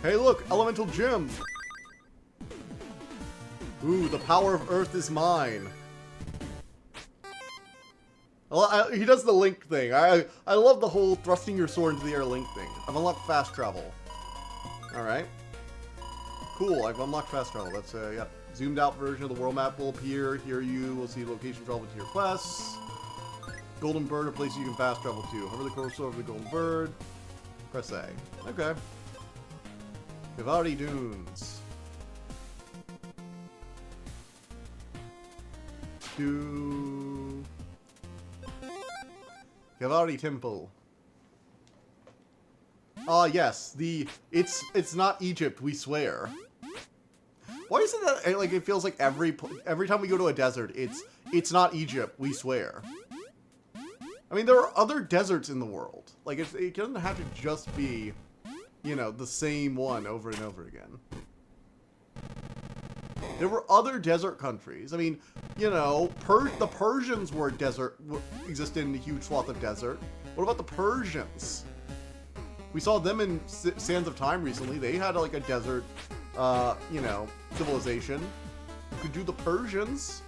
Hey look, Elemental Gym! Ooh, the power of Earth is mine. He does the Link thing. I love the whole thrusting your sword into the air Link thing. I've unlocked fast travel. Alright. Cool, I've unlocked fast travel. That's, yeah. Zoomed out version of the world map will appear. Here you will see locations relevant to your quests. Golden Bird, a place you can fast travel to. Hover the cursor over the Golden Bird. Press A. Okay. Vivaldi Dunes. To Gavari Temple. Ah, yes. It's not Egypt, we swear. Why is it that like it feels like every time we go to a desert, it's not Egypt, we swear. I mean, there are other deserts in the world. Like it doesn't have to just be, you know, the same one over and over again. There were other desert countries. I mean, you know, the Persians were existed in a huge swath of desert. What about the Persians? We saw them in Sands of Time recently. They had like a desert, you know, civilization. You could do the Persians.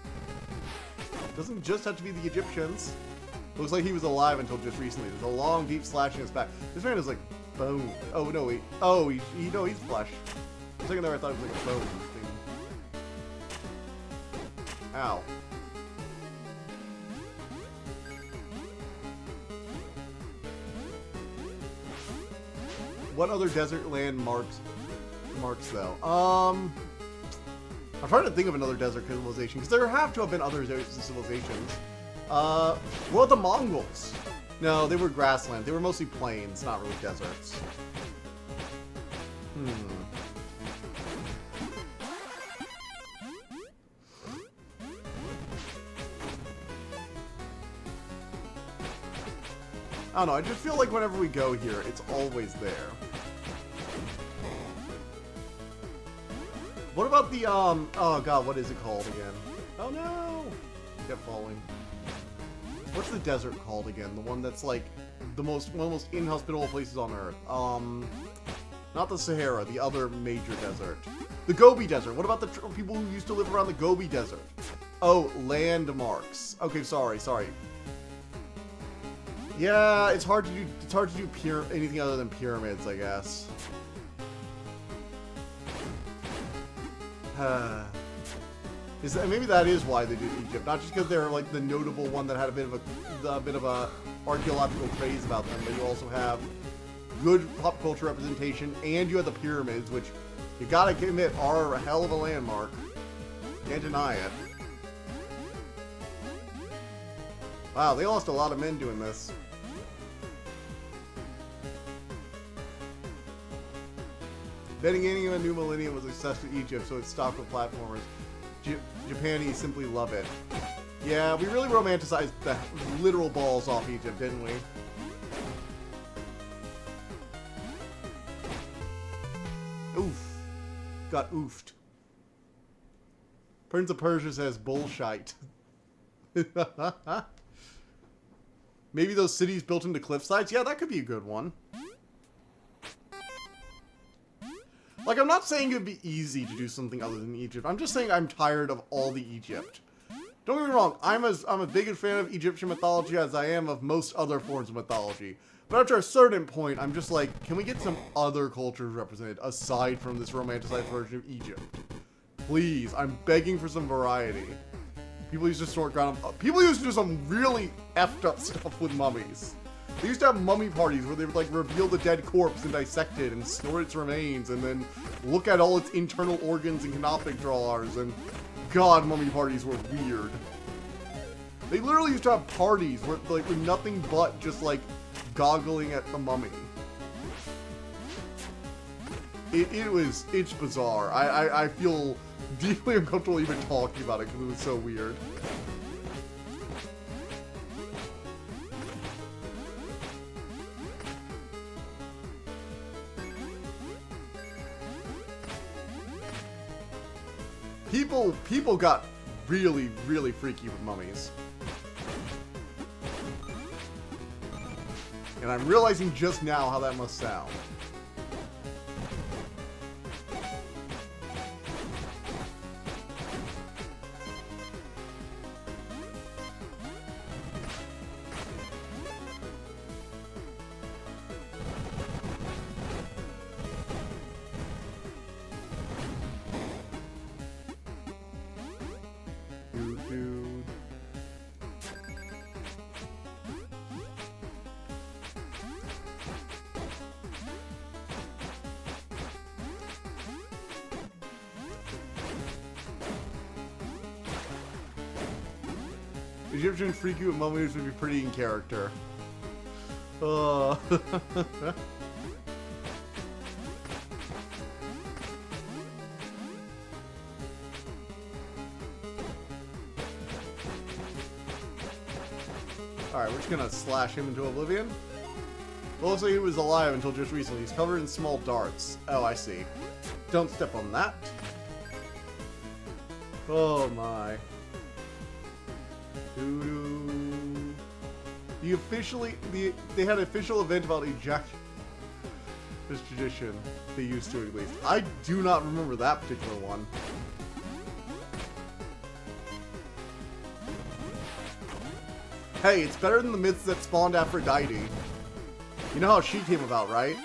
Doesn't just have to be the Egyptians. Looks like he was alive until just recently. There's a long, deep slash in his back. This man is like bone. Oh no, he's flesh. For a second there, I thought it was like a bone thing. Ow. What other desert land marks though? I'm trying to think of another desert civilization, because there have to have been other civilizations. What about the Mongols? No, they were grassland. They were mostly plains, not really deserts. I don't know, I just feel like whenever we go here, it's always there. What about the, oh god, what is it called again? Oh no! Kept falling. What's the desert called again? The one that's like, one of the most inhospitable places on Earth. Not the Sahara, the other major desert. The Gobi Desert. What about the people who used to live around the Gobi Desert? Oh, landmarks. Okay, sorry. Yeah, it's hard to do anything other than pyramids, I guess. Maybe that is why they did Egypt, not just because they're like the notable one that had a bit of a archaeological craze about them, but you also have good pop culture representation, and you have the pyramids, which you gotta admit are a hell of a landmark. Can't deny it. Wow, they lost a lot of men doing this. Dedicating a new millennium was a success to Egypt, so it's stocked with platformers. Japanis simply love it. Yeah, we really romanticized the literal balls off Egypt, didn't we? Oof. Got oofed. Prince of Persia says bullshite. Maybe those cities built into cliff sides? Yeah, that could be a good one. Like, I'm not saying it'd be easy to do something other than Egypt. I'm just saying I'm tired of all the Egypt. Don't get me wrong, I'm as big a fan of Egyptian mythology as I am of most other forms of mythology. But after a certain point, I'm just like, can we get some other cultures represented aside from this romanticized version of Egypt? Please, I'm begging for some variety. People used to snort ground. People used to do some really effed up stuff with mummies. They used to have mummy parties where they would like reveal the dead corpse and dissect it and snort its remains and then look at all its internal organs and canoptic drawers, and God, mummy parties were weird. They literally used to have parties where like with nothing but just like goggling at the mummy. It's bizarre. I feel deeply uncomfortable even talking about it because it was so weird. People got really, really freaky with mummies. And I'm realizing just now how that must sound. Egyptian freaky with mummies would be pretty in character. Alright, we're just gonna slash him into oblivion. Well, looks like he was alive until just recently. He's covered in small darts. Oh, I see. Don't step on that. Oh my. They had an official event about ejection. This tradition, they used to at least. I do not remember that particular one. Hey, it's better than the myths that spawned Aphrodite. You know how she came about, right?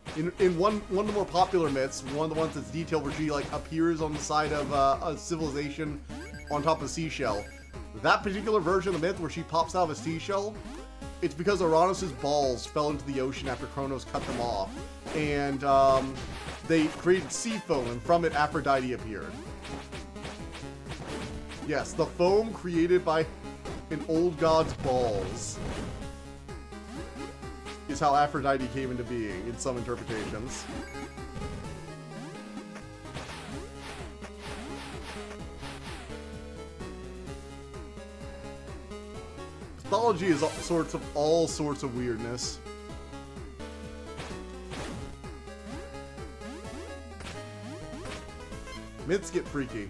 In one of the more popular myths, one of the ones that's detailed where she like appears on the side of a civilization on top of a seashell. That particular version of the myth where she pops out of a seashell, it's because Uranus's balls fell into the ocean after Kronos cut them off. And they created sea foam, and from it Aphrodite appeared. Yes, the foam created by an old god's balls is how Aphrodite came into being in some interpretations. Mythology is all sorts of weirdness. Myths get freaky.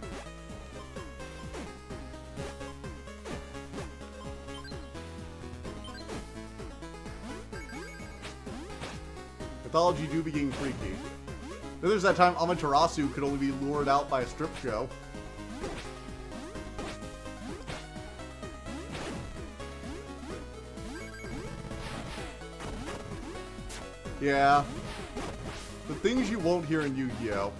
Mythology do be getting freaky. Then there's that time Amaterasu could only be lured out by a strip show. Yeah. The things you won't hear in Yu-Gi-Oh!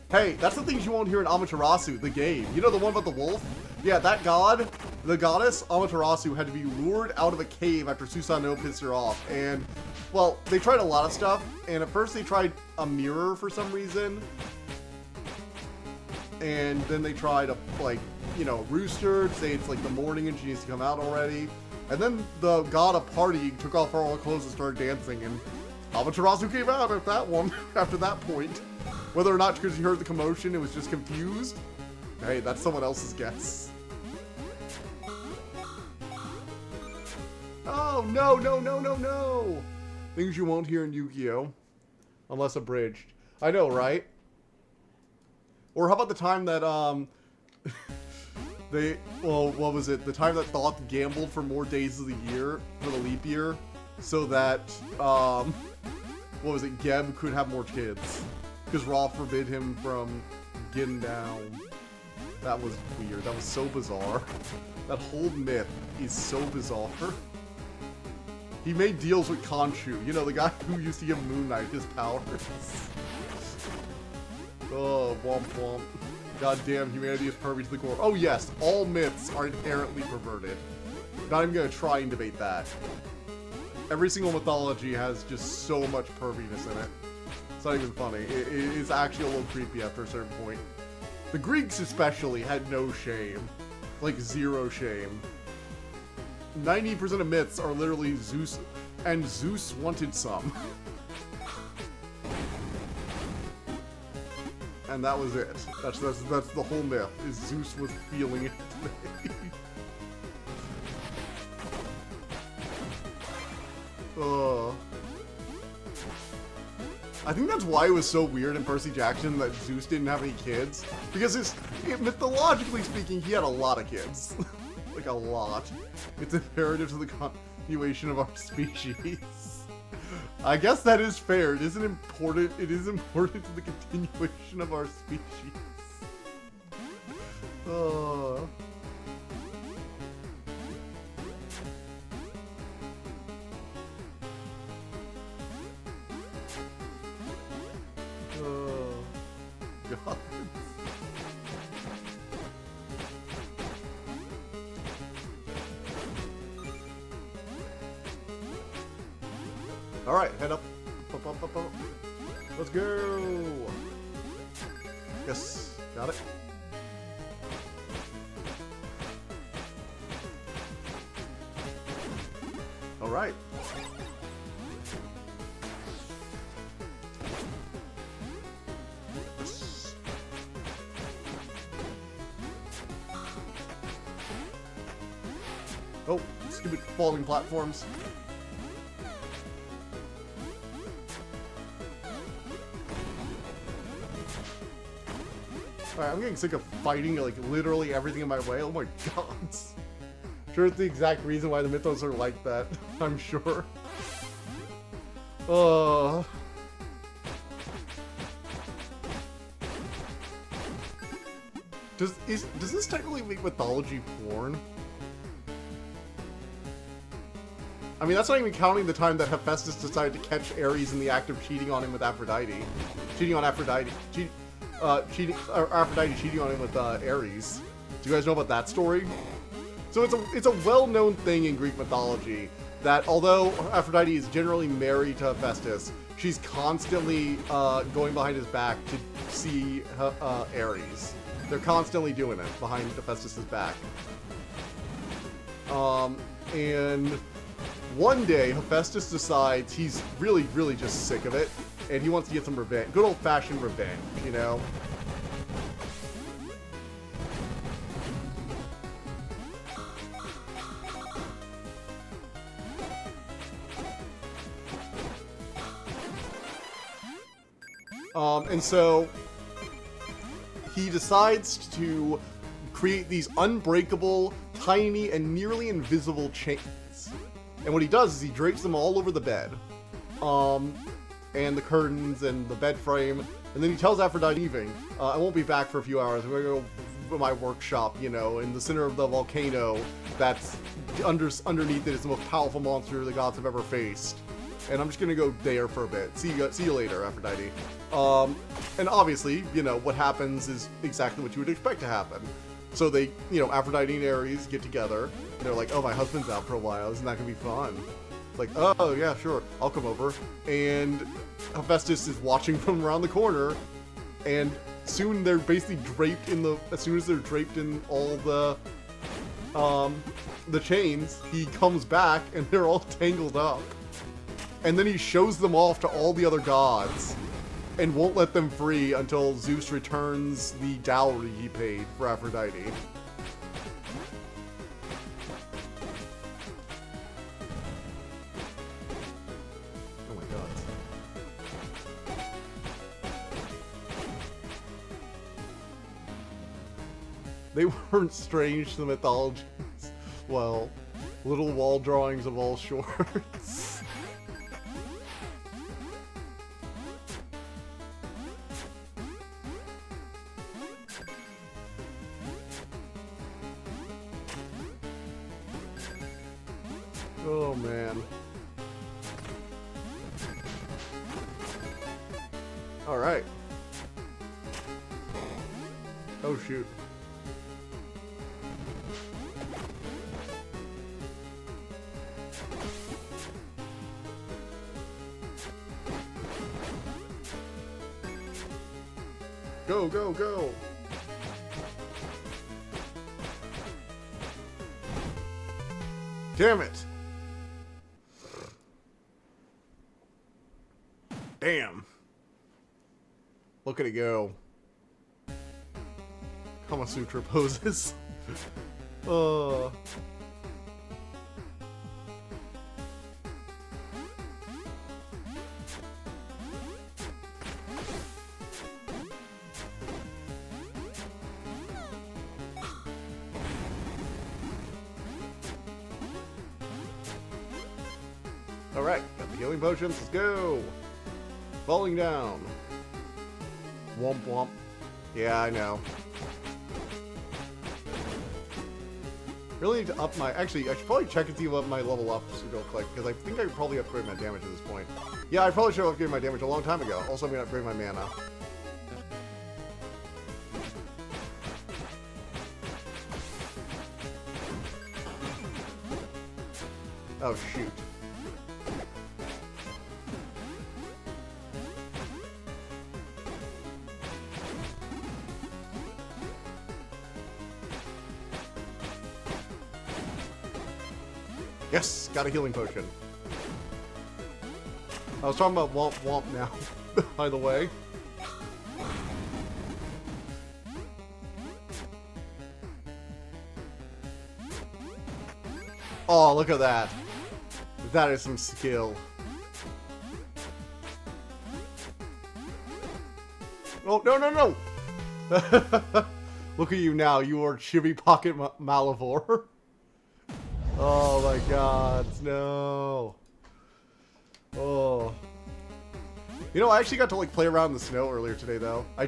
Hey, that's the things you won't hear in Amaterasu, the game. You know the one about the wolf? Yeah, that god, the goddess Amaterasu, had to be lured out of a cave after Susanoo pissed her off. And, well, they tried a lot of stuff. And at first they tried a mirror for some reason. and then they try to, like, you know, roost her, say it's like the morning and she needs to come out already. And then the god of party took off all her clothes and started dancing, and Amaterasu came out at that one, after that point. Whether or not because he heard the commotion and was just confused, hey, that's someone else's guess. Oh, no, no, no, no, no! Things you won't hear in Yu-Gi-Oh! Unless abridged. I know, right? Or how about the time that, what was it? The time that Thoth gambled for more days of the year, for the leap year, so that, what was it? Geb could have more kids. Because Ra forbid him from getting down. That was weird. That was so bizarre. That whole myth is so bizarre. He made deals with Khonshu, you know, the guy who used to give Moon Knight his powers. Oh, womp womp. Goddamn, humanity is pervy to the core. Oh yes, all myths are inherently perverted. Not even gonna try and debate that. Every single mythology has just so much perviness in it. It's not even funny. It's actually a little creepy after a certain point. The Greeks especially had no shame. Like, zero shame. 90% of myths are literally Zeus, and Zeus wanted some. And that was it. That's the whole myth, is Zeus was feeling it today. I think that's why it was so weird in Percy Jackson that Zeus didn't have any kids. Because mythologically speaking, he had a lot of kids. Like, a lot. It's imperative to the continuation of our species. I guess that is fair. It is important to the continuation of our species. God. Alright, head up. Up, up, up, up. Let's go. Yes, got it. Alright. Oh, stupid falling platforms. Alright, I'm getting sick of fighting, like, literally everything in my way. Oh my god. Sure, it's the exact reason why the mythos are like that. I'm sure. Does this technically make mythology porn? I mean, that's not even counting the time that Hephaestus decided to catch Ares in the act of cheating on him with Aphrodite. Cheating on Aphrodite. Aphrodite cheating on him with Ares. Do you guys know about that story? So it's a well-known thing in Greek mythology that although Aphrodite is generally married to Hephaestus, she's constantly going behind his back to see Ares. They're constantly doing it behind Hephaestus's back. And one day Hephaestus decides he's really, really just sick of it, and he wants to get some revenge. Good old-fashioned revenge, you know? And so he decides to create these unbreakable, tiny, and nearly invisible chains. And what he does is he drapes them all over the bed. And the curtains and the bed frame. And then he tells Aphrodite leaving, I won't be back for a few hours. I'm going to go to my workshop, you know, in the center of the volcano that's underneath it is the most powerful monster the gods have ever faced. And I'm just going to go there for a bit. See you later, Aphrodite. And obviously, you know, what happens is exactly what you would expect to happen. So they, you know, Aphrodite and Ares get together. And they're like, oh, my husband's out for a while. Isn't that going to be fun? It's like, oh, yeah, sure. I'll come over. And Hephaestus is watching from around the corner and soon they're basically draped in the, as soon as they're draped in all the chains, he comes back and they're all tangled up. And then he shows them off to all the other gods and won't let them free until Zeus returns the dowry he paid for Aphrodite. Oh my god. They weren't strange to the mythologies. Well, little wall drawings of all sorts. Oh man. Alright. Oh shoot. Go, go, go! Damn it! Damn. Look at it go. Kama Sutra poses. Alright, got the healing potions, let's go! Falling down. Womp womp. Yeah, I know. Really need to up my... Actually, I should probably check and see what my level up is real quick, because I think I could probably upgrade my damage at this point. Yeah, I probably should have upgraded my damage a long time ago. Also, I'm going to upgrade my mana. Oh, shoot. Yes, got a healing potion. I was talking about Womp Womp now, by the way. Oh, look at that. That is some skill. Oh, no, no, no! Look at you now, you are Chibi Pocket Malivore. Oh my god, no. Oh. You know, I actually got to like play around in the snow earlier today though. I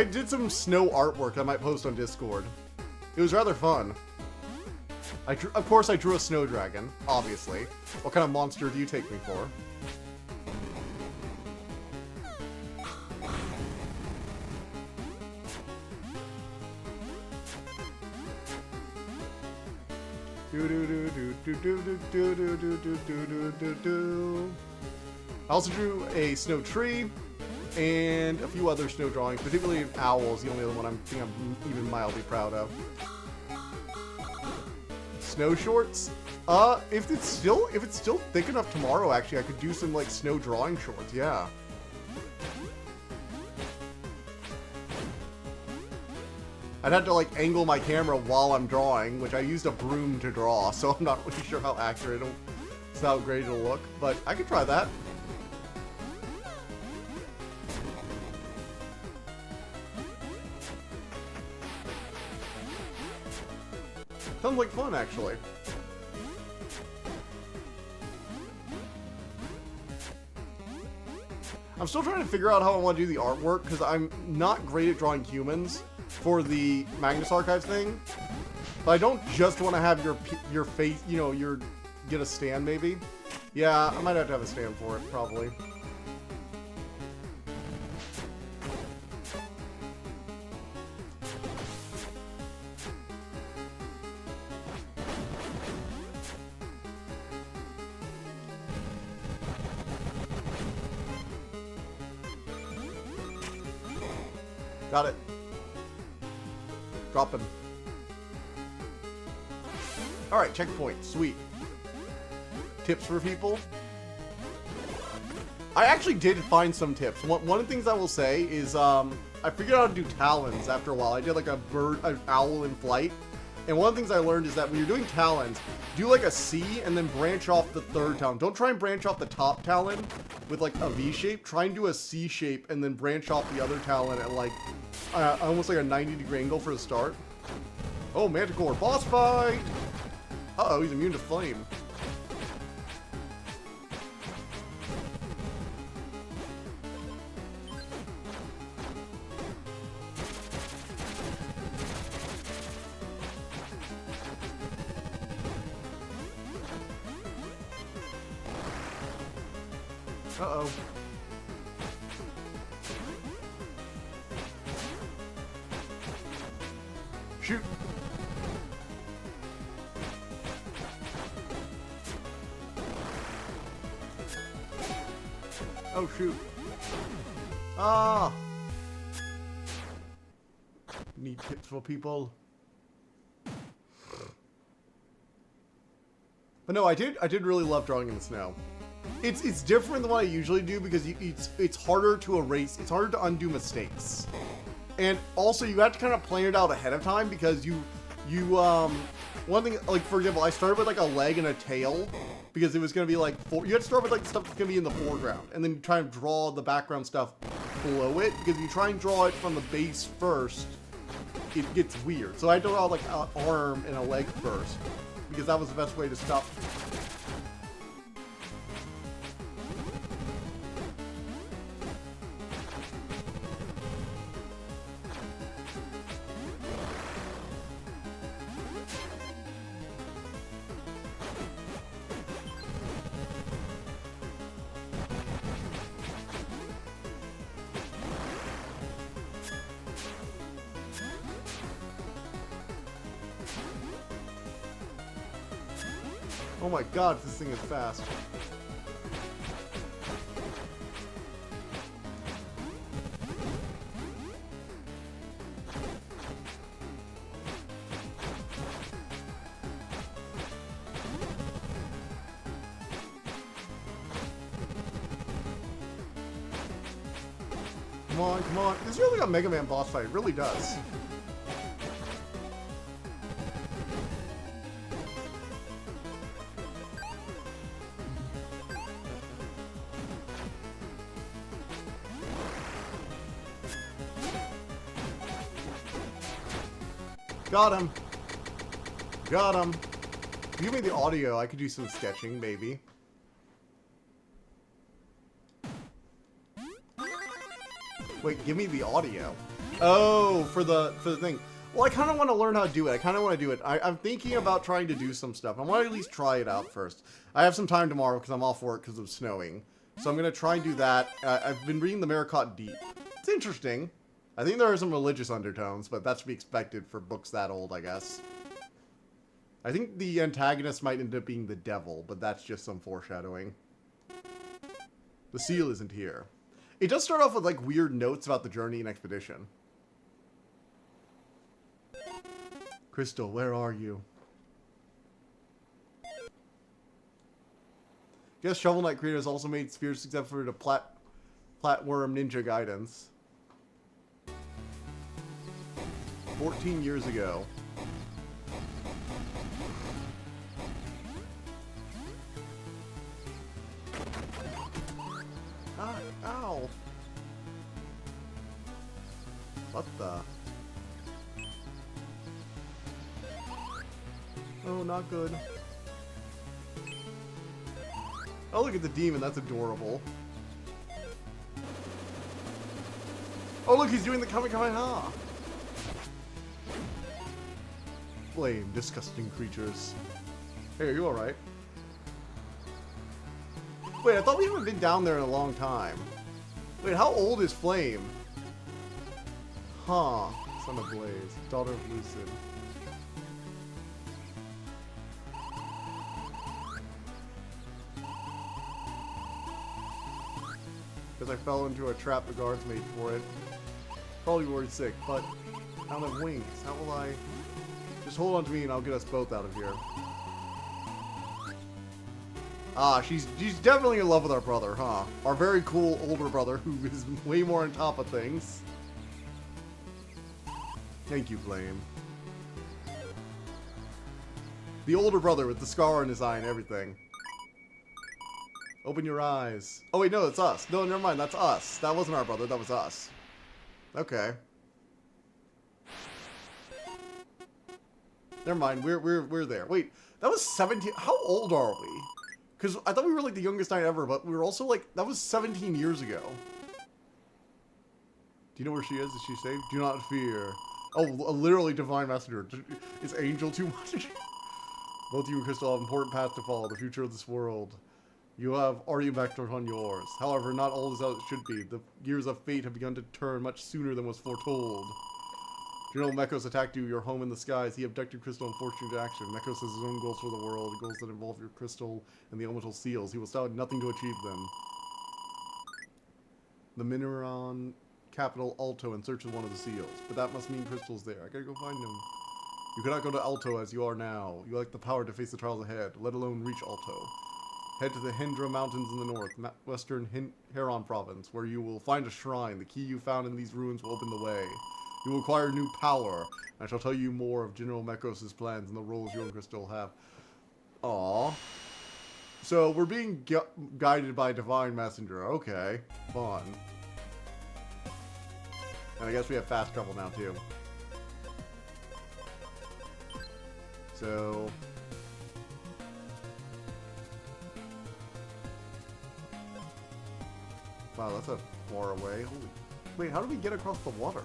did some snow artwork I might post on Discord. It was rather fun. Of course I drew a snow dragon, obviously. What kind of monster do you take me for? I also drew a snow tree and a few other snow drawings, particularly an owl is the only other one I'm even mildly proud of. Snow shorts? If it's still thick enough tomorrow, actually, I could do some like snow drawing shorts. Yeah. I'd have to like angle my camera while I'm drawing, which I used a broom to draw, so I'm not really sure how accurate it's how great it'll look, but I could try that. Sounds like fun, actually. I'm still trying to figure out how I want to do the artwork, because I'm not great at drawing humans for the Magnus Archives thing. But I don't just want to have your face, you know, get a stand, maybe? Yeah, I might have to have a stand for it, probably. Got it. Drop him. Alright, checkpoint. Sweet. Tips for people? I actually did find some tips. One of the things I will say is, I figured out how to do talons after a while. I did like an owl in flight. And one of the things I learned is that when you're doing talons, do like a C and then branch off the third talon. Don't try and branch off the top talon with like a V shape. Try and do a C shape and then branch off the other talon at like almost like a 90-degree angle for the start. Oh, Manticore, boss fight! Uh-oh, he's immune to flame. Uh-oh. Shoot. Oh, shoot. Ah! Need tips for people. But no, I did really love drawing in the snow. It's different than what I usually do because it's harder to erase, it's harder to undo mistakes. And also you have to kind of plan it out ahead of time because one thing, like for example, I started with like a leg and a tail because it was going to be like, you have to start with like stuff that's going to be in the foreground and then you try and draw the background stuff below it because if you try and draw it from the base first, it gets weird. So I draw like an arm and a leg first because that was the best way to stop. Oh my god, this thing is fast. Come on, come on. This is really a Mega Man boss fight. It really does. Got him. Got him. Give me the audio. I could do some sketching, maybe. Wait, give me the audio. Oh, for the thing. Well, I kind of want to learn how to do it. I kind of want to do it. I'm thinking about trying to do some stuff. I want to at least try it out first. I have some time tomorrow because I'm off work because of snowing. So I'm going to try and do that. I've been reading the Maricot Deep. It's interesting. I think there are some religious undertones, but that's to be expected for books that old, I guess. I think the antagonist might end up being the devil, but that's just some foreshadowing. The seal isn't here. It does start off with, like, weird notes about the journey and expedition. Crystal, where are you? Guess Shovel Knight creators also made spheres except for the Platworm Ninja Guidance. 14 years ago. Ah, ow. What the? Oh, not good. Oh, look at the demon. That's adorable. Oh, look, he's doing the Kamehameha. Flame, disgusting creatures. Hey, are you alright? Wait, I thought we haven't been down there in a long time. Wait, how old is Flame? Huh. Son of Blaze. Daughter of Lucid. Because I fell into a trap the guards made for it. probably worried sick, but I don't have wings. How will I... Just hold on to me and I'll get us both out of here. Ah, she's definitely in love with our brother, huh? Our very cool older brother who is way more on top of things. Thank you, Flame. The older brother with the scar on his eye and everything. Open your eyes. Oh wait, no, it's us. No, never mind, that's us. That wasn't our brother, that was us. Okay. Never mind, we're there. Wait, that was 17. How old are we? Because I thought we were like the youngest knight ever, but we were also like, that was 17 years ago. Do you know where she is? Is she safe? Do not fear. Oh, literally divine messenger. Is Angel too much? Both you and Crystal have important paths to follow, the future of this world. You have already backed on yours. However, not all is as it should be. The gears of fate have begun to turn much sooner than was foretold. General Mekos attacked you, your home in the skies. He abducted Crystal and forced you into action. Mekos has his own goals for the world, goals that involve your Crystal and the elemental seals. He will stop at nothing to achieve them. The Mineron capital Alto in search of one of the seals. But that must mean Crystal's there. I gotta go find him. You cannot go to Alto as you are now. You lack the power to face the trials ahead, let alone reach Alto. Head to the Hendra Mountains in the north, western Heron province, where you will find a shrine. The key you found in these ruins will open the way. You will acquire new power. I shall tell you more of General Mekos' plans and the roles you and Crystal have. Aww. So, we're being guided by Divine Messenger. Okay. Fun. And I guess we have fast travel now, too. So... Wow, that's a far away. Holy... Wait, how do we get across the water?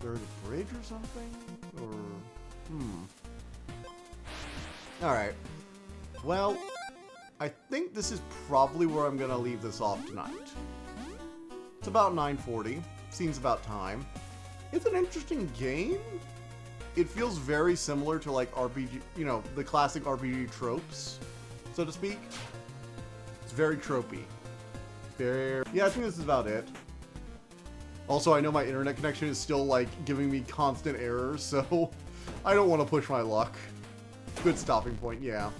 There's a bridge or something? Or... Alright. Well, I think this is probably where I'm gonna leave this off tonight. It's about 9:40. Seems about time. It's an interesting game. It feels very similar to, like, RPG... You know, the classic RPG tropes, so to speak. It's very tropey. Yeah, I think this is about it. Also, I know my internet connection is still, like, giving me constant errors, so I don't want to push my luck. Good stopping point, yeah.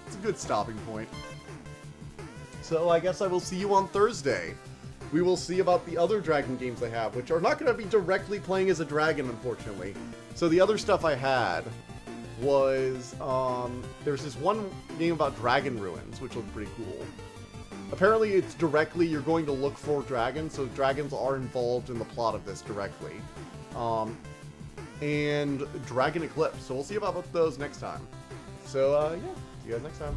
It's a good stopping point. So I guess I will see you on Thursday. We will see about the other dragon games I have, which are not going to be directly playing as a dragon, unfortunately. So the other stuff I had was, there's this one game about dragon ruins, which looked pretty cool. Apparently it's directly, you're going to look for dragons, so dragons are involved in the plot of this directly. And Dragon Eclipse, so we'll see about those next time. So, yeah, see you guys next time.